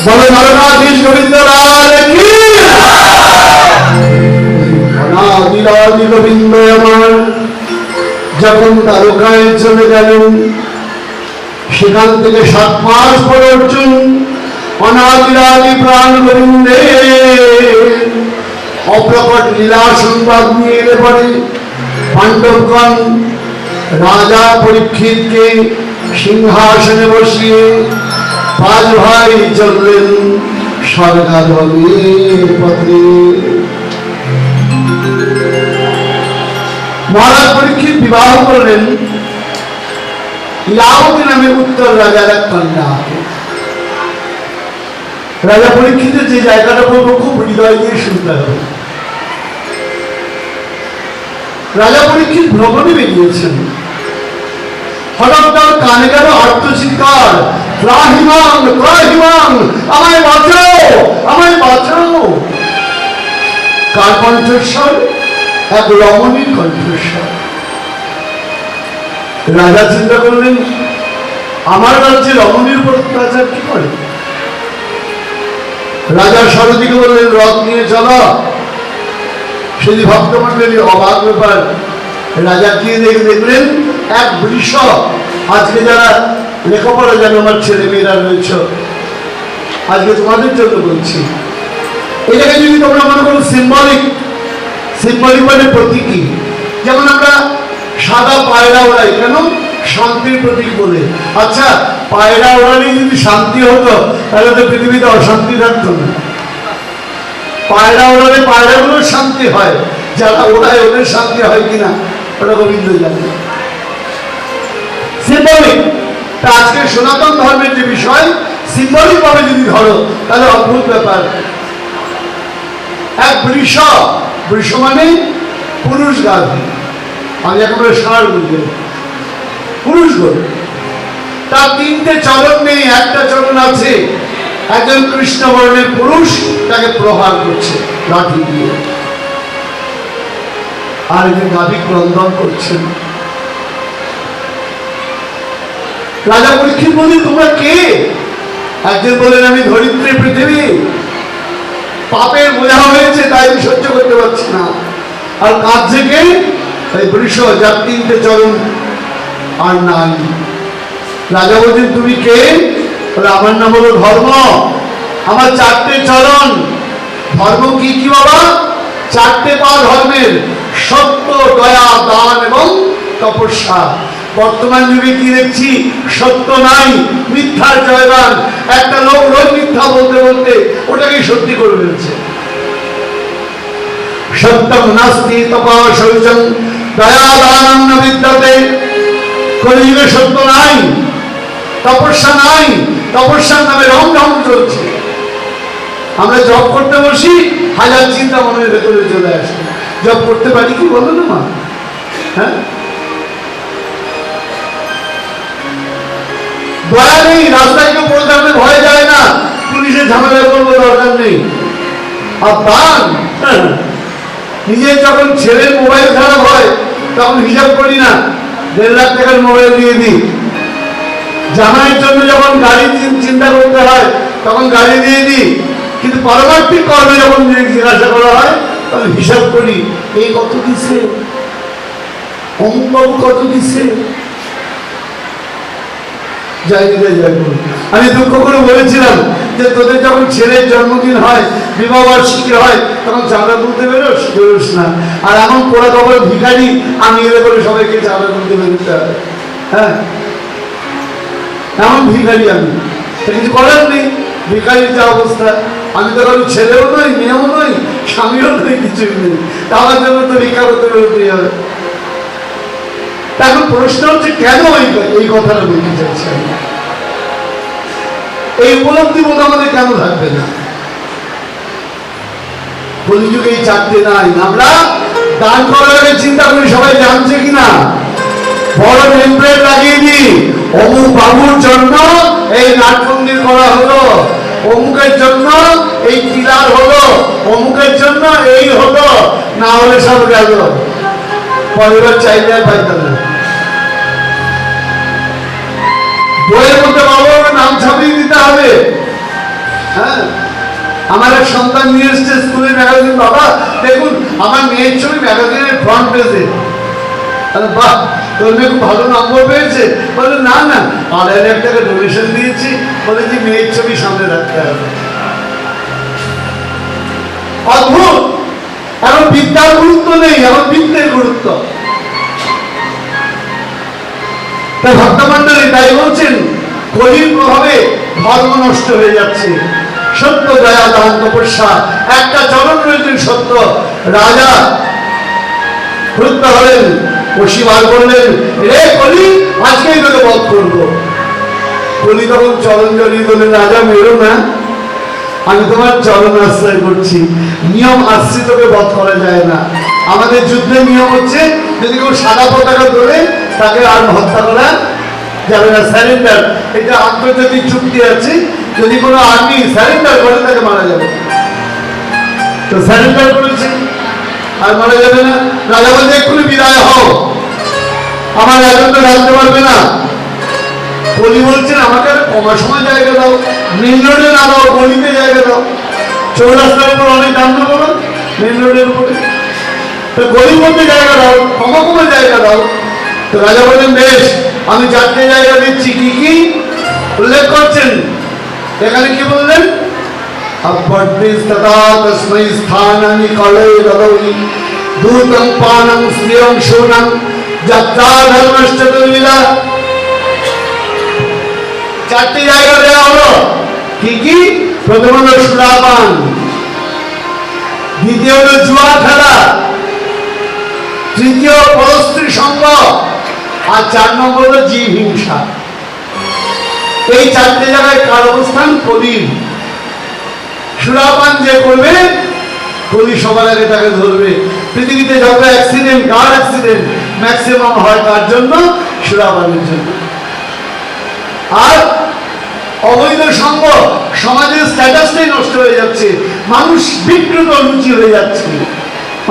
বলে নরনাথীশ গোবিন্দ লাল কি অনাদিরাদি গোবিন্দ আমার যখন তারকায় চলে গেলেন সেখান থেকে 7 মাস পর অর্জুন অনাদিরাদি প্রাণ গোবিন্দে অপ্রকট লীলা সংবাদ নিয়ে এলে পরে পাণ্ডবগণ রাজা পরীক্ষিতকে সিংহাসনে বসিয়ে 5 ভাই চললেন স্বর্গারোহণের পথে। মহারাজ পরীক্ষিত বিবাহ করলেন ইয়াবতী নামে উত্তর রাজার এক কন্যা। রাজা পরীক্ষিতের যে জায়গাটা বলবো খুব হৃদয় দিয়ে শুনতে হবে। রাজা পরীক্ষিত ভ্রমণে বেরিয়েছেন, হঠাৎ তার কানে গেল আর্তচিৎকার, ত্রাহিমাং ত্রাহিমাং, আমায় বাঁচাও আমায় বাঁচাও। কার কণ্ঠস্বর? এক রমণীর কণ্ঠস্বর। রাজা চিন্তা করলেন আমার রাজ্যে রমণীর উপর অত্যাচার কি করে। রাজা সরদিকে বললেন রথ নিয়ে চলো। সেদিন ভক্তমন্ডলী অবাক ব্যাপার, রাজা কি দেখলেন এক বৃষ। আজকে যারা লেখাপড়া জানো আমার ছেলে মেয়েরা রয়েছে, আজকে তোমাদের জন্য বলছি, এটাকে যদি তোমরা মনে করো সিম্বলিক মানে প্রতীকী। যেমন আমরা সাদা পায়রা ওড়াই কেন? শান্তির প্রতীক বলে। আচ্ছা, পায়রা ওড়ালে যদি শান্তি হতো তাহলে তো পৃথিবীতে অশান্তি থাকতো না। পায়রা ওড়ালে পায়রাগুলোর শান্তি হয়, যারা ওড়ায় ওদের শান্তি হয় কিনা ওটা গোবিন্দ জানে। সিম্বলিক। আজকে সনাতন ধর্মের যে বিষয় সিম্বলিক ভাবে যদি ধরো তাহলে অদ্ভুত ব্যাপার। এক বৃষ, বৃষ মানে পুরুষ গাভী, আমি একেবারে ষাঁড় বুঝলেন, পুরুষ গরু। তার 3টে চরণ নেই, একটা চরণ আছে। একজন কৃষ্ণ বর্ণের পুরুষ তাকে প্রহার করছে লাঠি দিয়ে। আর এই যে গাভী ক্রন্দন করছেন। রাজা পরীক্ষিত বলেন, তোমরা কে? একজন বলেন, আমি ধরিত্রী পৃথিবী, পাপের বোঝা হয়েছে তাই আমি সহ্য করতে পারছি না। আর কাঁদছে কে? তাই বৃষ, যার 3টে চরণ আর নাই। রাজা বলছেন, তুমি কে? বলে, আমার নাম হলো ধর্ম, আমার 4টে চরণ। ধর্ম কি কি বাবা? 4টে পা ধর্মের, সত্য, দয়া, দান এবং তপস্যা। বর্তমান যুগে কি দেখছি? সত্য নাই, মিথ্যার জয়গান। একটা লোক রোজ মিথ্যা বলতে বলতে ওটাকে সত্যি করে ফেলছে। সত্যম নাস্তি তপা শৌচম দয়া দানম ন বিদ্যতে। কলিযুগে সত্য নাই, তপস্যা নাই, তপস্যার নামে রমরম চলছে। আমরা জব করতে বসি, হাজার চিন্তা মনের ভেতরে চলে আসে। জব করতে পারি কি বলো না মা? হ্যাঁ, দয়া নেই, রাস্তায় কেউ পড়ে থাকলে ভয় যায় না, পুলিশের ঝামেলা করবো দরকার নেই। আর দান, নিজের যখন ছেলের মোবাইল খারাপ হয় তখন হিসাব করি না, 1.5 লাখ টাকার মোবাইল দিয়ে দিই। জামাইয়ের জন্য যখন গাড়ি চিন্তা করতে হয় তখন গাড়ি দিয়ে দিই। কিন্তু পারমার্থিক কর্মে যখন জিজ্ঞাসা করা হয় তখন হিসাব করি, এই কত দিচ্ছে, অমুক বাবু কত দিচ্ছে। আমি দুঃখ করে বলেছিলাম যে তোদের যখন ছেলের জন্মদিন হয়, বিবাহ বার্ষিকী হয়, তখন চাঁদা তুলতে বেরোস, বেরোস না। আর এমন পোড়া খবর ভিখারি, আমি এলে করে সবাইকে চাঁদা তুলতে বেরোতে হবে। হ্যাঁ, এমন ভিখারি আমি, কিছু করার নেই। ভিখারির যা অবস্থা, আমি তো কারো ছেলেও নই, মেয়েও নই, স্বামীও নই, কিছুই নেই। আমার জন্য তো ভিক্ষা করতে বেরোতেই হবে। এখন প্রশ্ন হচ্ছে, কেন এই কথাটা বলতে চাইছি আমি? এই উপলব্ধি বোধ আমাদের কেন থাকবে না? কলিযুগে এই 4টে নাই। আমরা দান করার আগে চিন্তা করি সবাই জানছে কিনা, বড় টেমপ্লেট লাগিয়ে দিই, অমুক বাবুর জন্য এই নাট মন্দির করা হলো, অমুকের জন্য এই পিলার হলো, অমুকের জন্য এই হলো, না হলে সব গেল। পরিবার চাইলে পাইতাম না। বইয়ের মধ্যে বাবার নাম ছাপিয়ে দিতে হবে। হ্যাঁ, আমার এক সন্তান নিয়ে এসছে স্কুলের ম্যাগাজিন, বাবা দেখুন আমার মেয়ের ছবি ম্যাগাজিনের ফ্রন্ট পেজে। বাহ, তোর মেয়ে খুব ভালো নম্বর পেয়েছে। বলে, না না, 2,500 টাকা ডোনেশন দিয়েছি, বলে যে মেয়ের ছবি সামনে রাখতে হবে। অদ্ভুত। এখন বিদ্যার গুরুত্ব নেই, এখন বিদ্যের গুরুত্ব। তাই ভক্তমণ্ডলী তাই বলছেন, কলির প্রভাবে ধর্ম নষ্ট হয়ে যাচ্ছে। সত্য, দয়া, দান, তপস্যা, একটা চরণ রয়েছে সত্য। রাজা ক্রুদ্ধ হলেন, বশীবার করলেন, রে কলি, আজকেই তোকে বধ করবো। কলি তখন চরণ জড়িয়ে বললেন, রাজা মেরো না, আমি তোমার চরণ আশ্রয় করছি। নিয়ম আশ্রিতকে বধ করা যায় না। আমাদের যুদ্ধের নিয়ম হচ্ছে, যদি কেউ সাদা পতাকা ধরে তাকে আর হত্যা করা যাবে না, স্যারেন্ডার। এটা আন্তর্জাতিক চুক্তি আছে, যদি কোনো আর্মি স্যারেন্ডার করে তাকে মারা যাবে। তো স্যারেন্ডার করেছে, আর মারা যাবে না। রাজা বলছে, এক্ষুনি বিদায় হও, আমার রাজত্ব রাখতে পারবে না। কলি বলছেন, আমাকে কমার সময় জায়গা দাও, মেন রোডে না দাও, গলিতে জায়গা দাও। চৌরাস্তার উপর অনেক দাম না বলো, মেন রোডের উপরে, তো গলির মধ্যে জায়গা দাও, কমা কমে জায়গা দাও। তো রাজা বললেন, বেশ, আমি 4টে জায়গা দিচ্ছি। কি কি উল্লেখ করছেন এখানে? কি বললেন? তস্মৈ স্থানানি কলে দদৌনি দূতং পানং শ্রিয়ং শোনং যাত্রা ধর্মশ্চ দুর্বিধা। 4টে জায়গা দেওয়া হলো। কি কি? প্রথম হলো সুরাপান, দ্বিতীয় হলো জুয়া খেলা, তৃতীয় পরস্ত্রী সঙ্গ, আর 4 নম্বর হলো জীব হিংসা। এই 4টে জায়গায় কার অবস্থান? কলির। সুরাপান যে করবে, কলি সবার আগে তাকে ধরবে। পৃথিবীতে যত অ্যাক্সিডেন্ট, কার অ্যাক্সিডেন্ট ম্যাক্সিমাম হয় কার জন্য? সুরাপানের জন্য। আর অবৈধ সঙ্গ, সমাজের স্ট্যাটাসটাই নষ্ট হয়ে যাচ্ছে, মানুষ বিকৃত রুচি হয়ে যাচ্ছে,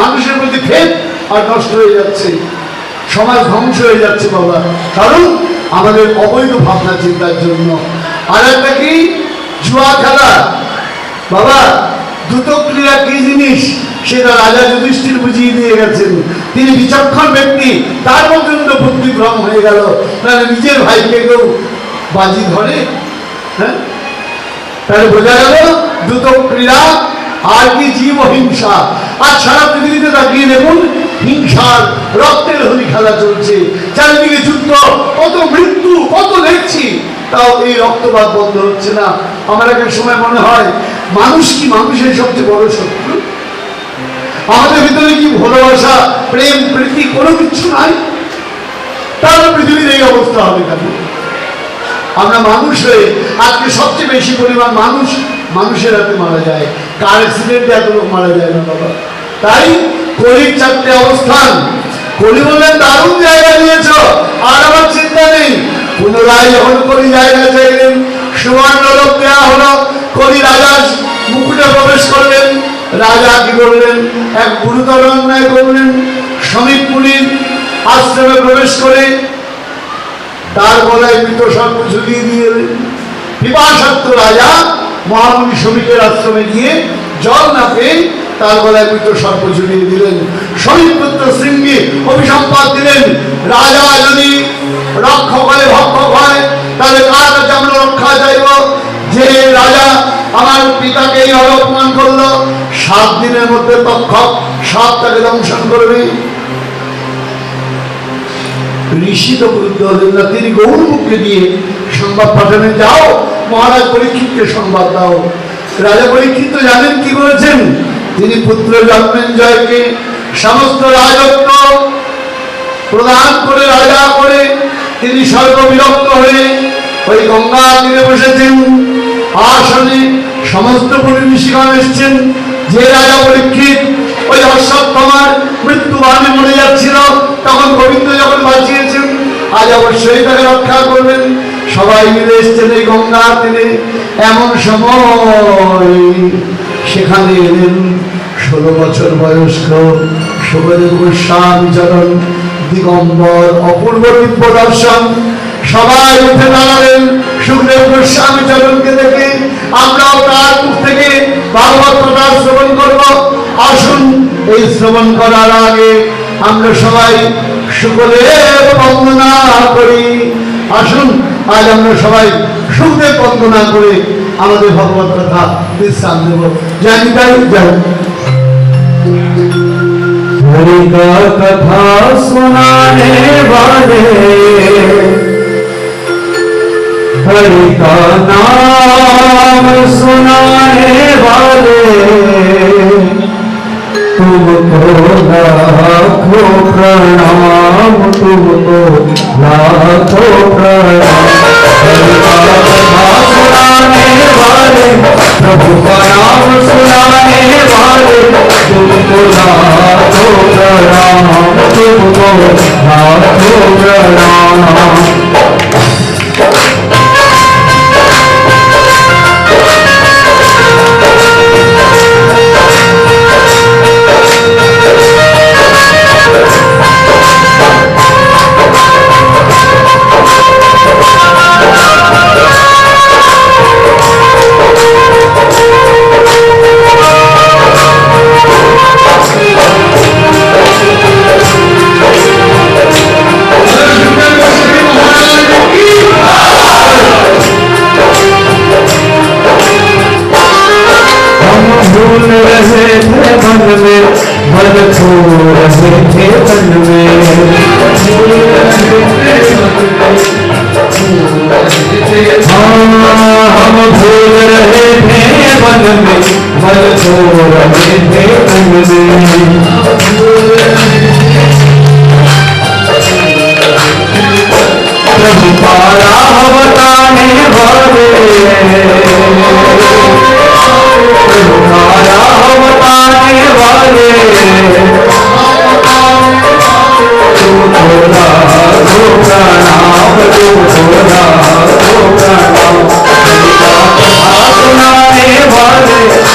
মানুষের প্রতি ফেদ আর নষ্ট হয়ে যাচ্ছে, সমাজ ধ্বংস হয়ে যাচ্ছে বাবা, কারণ আমাদের অবৈধ ভাবনা চিন্তার জন্য। আর একটা কি, জুয়া খেলা। বাবা, দ্রুত ক্রিয়া কি জিনিস সেটা রাজা যুধিষ্ঠির বুঝিয়ে দিয়ে গেছেন। তিনি বিচক্ষণ ব্যক্তি, তার পর্যন্ত বুদ্ধিভ্রম হয়ে গেল, তাহলে নিজের ভাইকে কেউ বাজি ধরে? হ্যাঁ, তাহলে বোঝা গেল দ্রুত ক্রীড়া আর কি, জীব হিংসা। আর সারা পৃথিবীতে তাকিয়ে দেখুন, হিংসার রক্তের হোলি খেলা চলছে, চারিদিকে যুদ্ধ, কত মৃত্যু, কত দেখছি, তাও এই রক্তপাত বন্ধ হচ্ছে না। আমার একটা সময় মনে হয়, মানুষ কি মানুষের সবচেয়ে বড় শত্রু? আমাদের ভিতরে কি ভালোবাসা, প্রেম, প্রীতি কোনো কিছু নাই? তাহলে পৃথিবীর এই অবস্থা হবে কেন? আমরা মানুষ হয়ে আজকে সবচেয়ে বেশি পরিমাণ মানুষ মানুষের হাতে মারা যায়, কার অ্যাক্সিডেন্টে এত লোক মারা যায় না বাবা। তাই কলির চারটে অবস্থান, কলি বললেন দারুণ জায়গা নিয়েছ, আর আমার চিন্তা নেই। পুনরায় যখন কলি জায়গা চাইলেন, সুবর্ণ লোক দেওয়া হলো, কলি রাজার মুকুটে প্রবেশ করলেন। রাজা কি করলেন? এক গুরুতর অন্যায় করলেন। শ্রমিক মুনির আশ্রমে প্রবেশ করে তার গলায় মৃত সর্প ঝুলিয়ে দিয়ে পিপাসার্থ রাজা মহামুনি শ্রমিকের আশ্রমে গিয়ে জল না পেয়ে তার গলায় মৃত সর্প ঝুলিয়ে দিলেন। শ্রমিক পুত্র শৃঙ্গী অভিসম্পাদ দিলেন, রাজা যদি রক্ষক হয় ভক্ষক হয়, তাহলে কার কাছে আমরা রক্ষা চাইব? যে রাজা আমার পিতাকে এইভাবে অপমান করলো, 7 দিনের মধ্যে তক্ষক সাপ তাকে দংশন করবে। ঋষি তো ক্রুদ্ধ হলেন না, তিনি গৌরমুখকে দিয়ে সংবাদ পাঠালেন, যাও মহারাজ পরীক্ষিতকে সংবাদ দাও। রাজা পরীক্ষিত জানেন কি করেছেন? তিনি পুত্র জন্মেঞ্জয়কে সমস্ত রাজত্ব প্রদান করে, রাজা করে তিনি সর্ববিরক্ত হয়ে ওই গঙ্গা তীরে বসেছেন। আসনে সমস্ত মুনি ঋষিগণ এসছেন। যে রাজা পরীক্ষিত ওই অশ্বত্থামার মৃত্যুবাণে মরে যাচ্ছিল, তখন গোবিন্দ যখন বাঁচিয়েছেন, আজ অবশ্যই তাকে রক্ষা করবেন। সবাই মিলে এসছেন এই গঙ্গা তীরে। এমন সময় সেখানে এলেন 16 বছর বয়স্ক সুখদেব গোস্বামী চরণ, দিগম্বর অপূর্ব দিব্য দর্শন। সবাই উঠে দাঁড়ালেন সুখদেব গোস্বামী চরণকে দেখে। আমরাও তার মুখ থেকে ভাগবত কথা শ্রবণ করব। আসুন, এই শ্রবণ করার আগে আমরা সবাই সুখদেব বন্দনা করি। আসুন, আজ আমরা সবাই সুখদেব বন্দনা করে আমাদের ভগবত কথা বিশ্রাম দেব। জানি তাই যাই। हरि का कथा सुनाने वाले, हरि का नाम सुनाने वाले, तुमको लाखों प्रणाम, तुमको लाखों प्रणाम। हरि का कथा सुनाने वाले, प्रभु का नाम सुनाने वाले, तुमको लाखों प्रणाम, तुमको लाखों प्रणाम।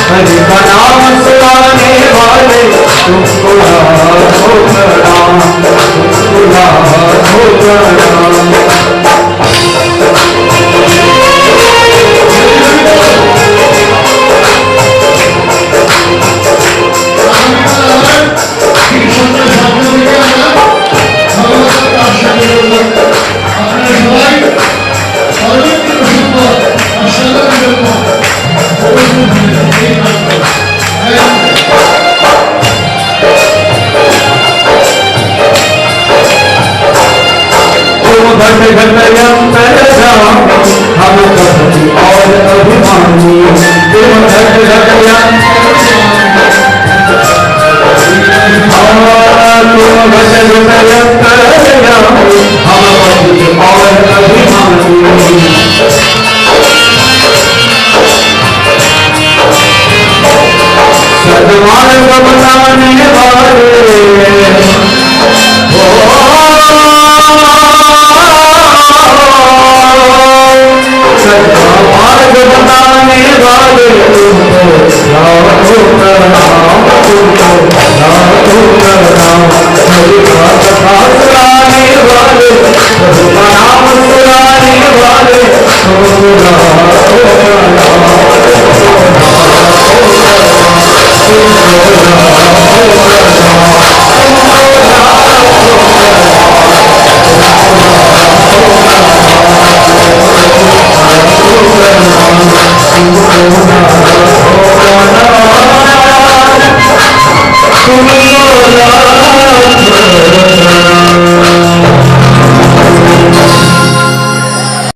हरि का नाम सुनाने वाले, तुमको लाखों प्रणाम, तुमको लाखों प्रणाम। घट घट यंत्र जाम हम कभी और अभिमानी, तुम घट घट यंत्र तुम घट घट यंत्र जाम हम कभी और अभिमानी। सदमार्ग बताने वाले मार्ग बताने वाले तुमको लाखों प्रणाम, तुमको लाखों प्रणाम। हरि का कथा सुनाने वाले, प्रभु का नाम सुनाने वाले तुमको लाखों प्रणाम, तुमको लाखों प्रणाम।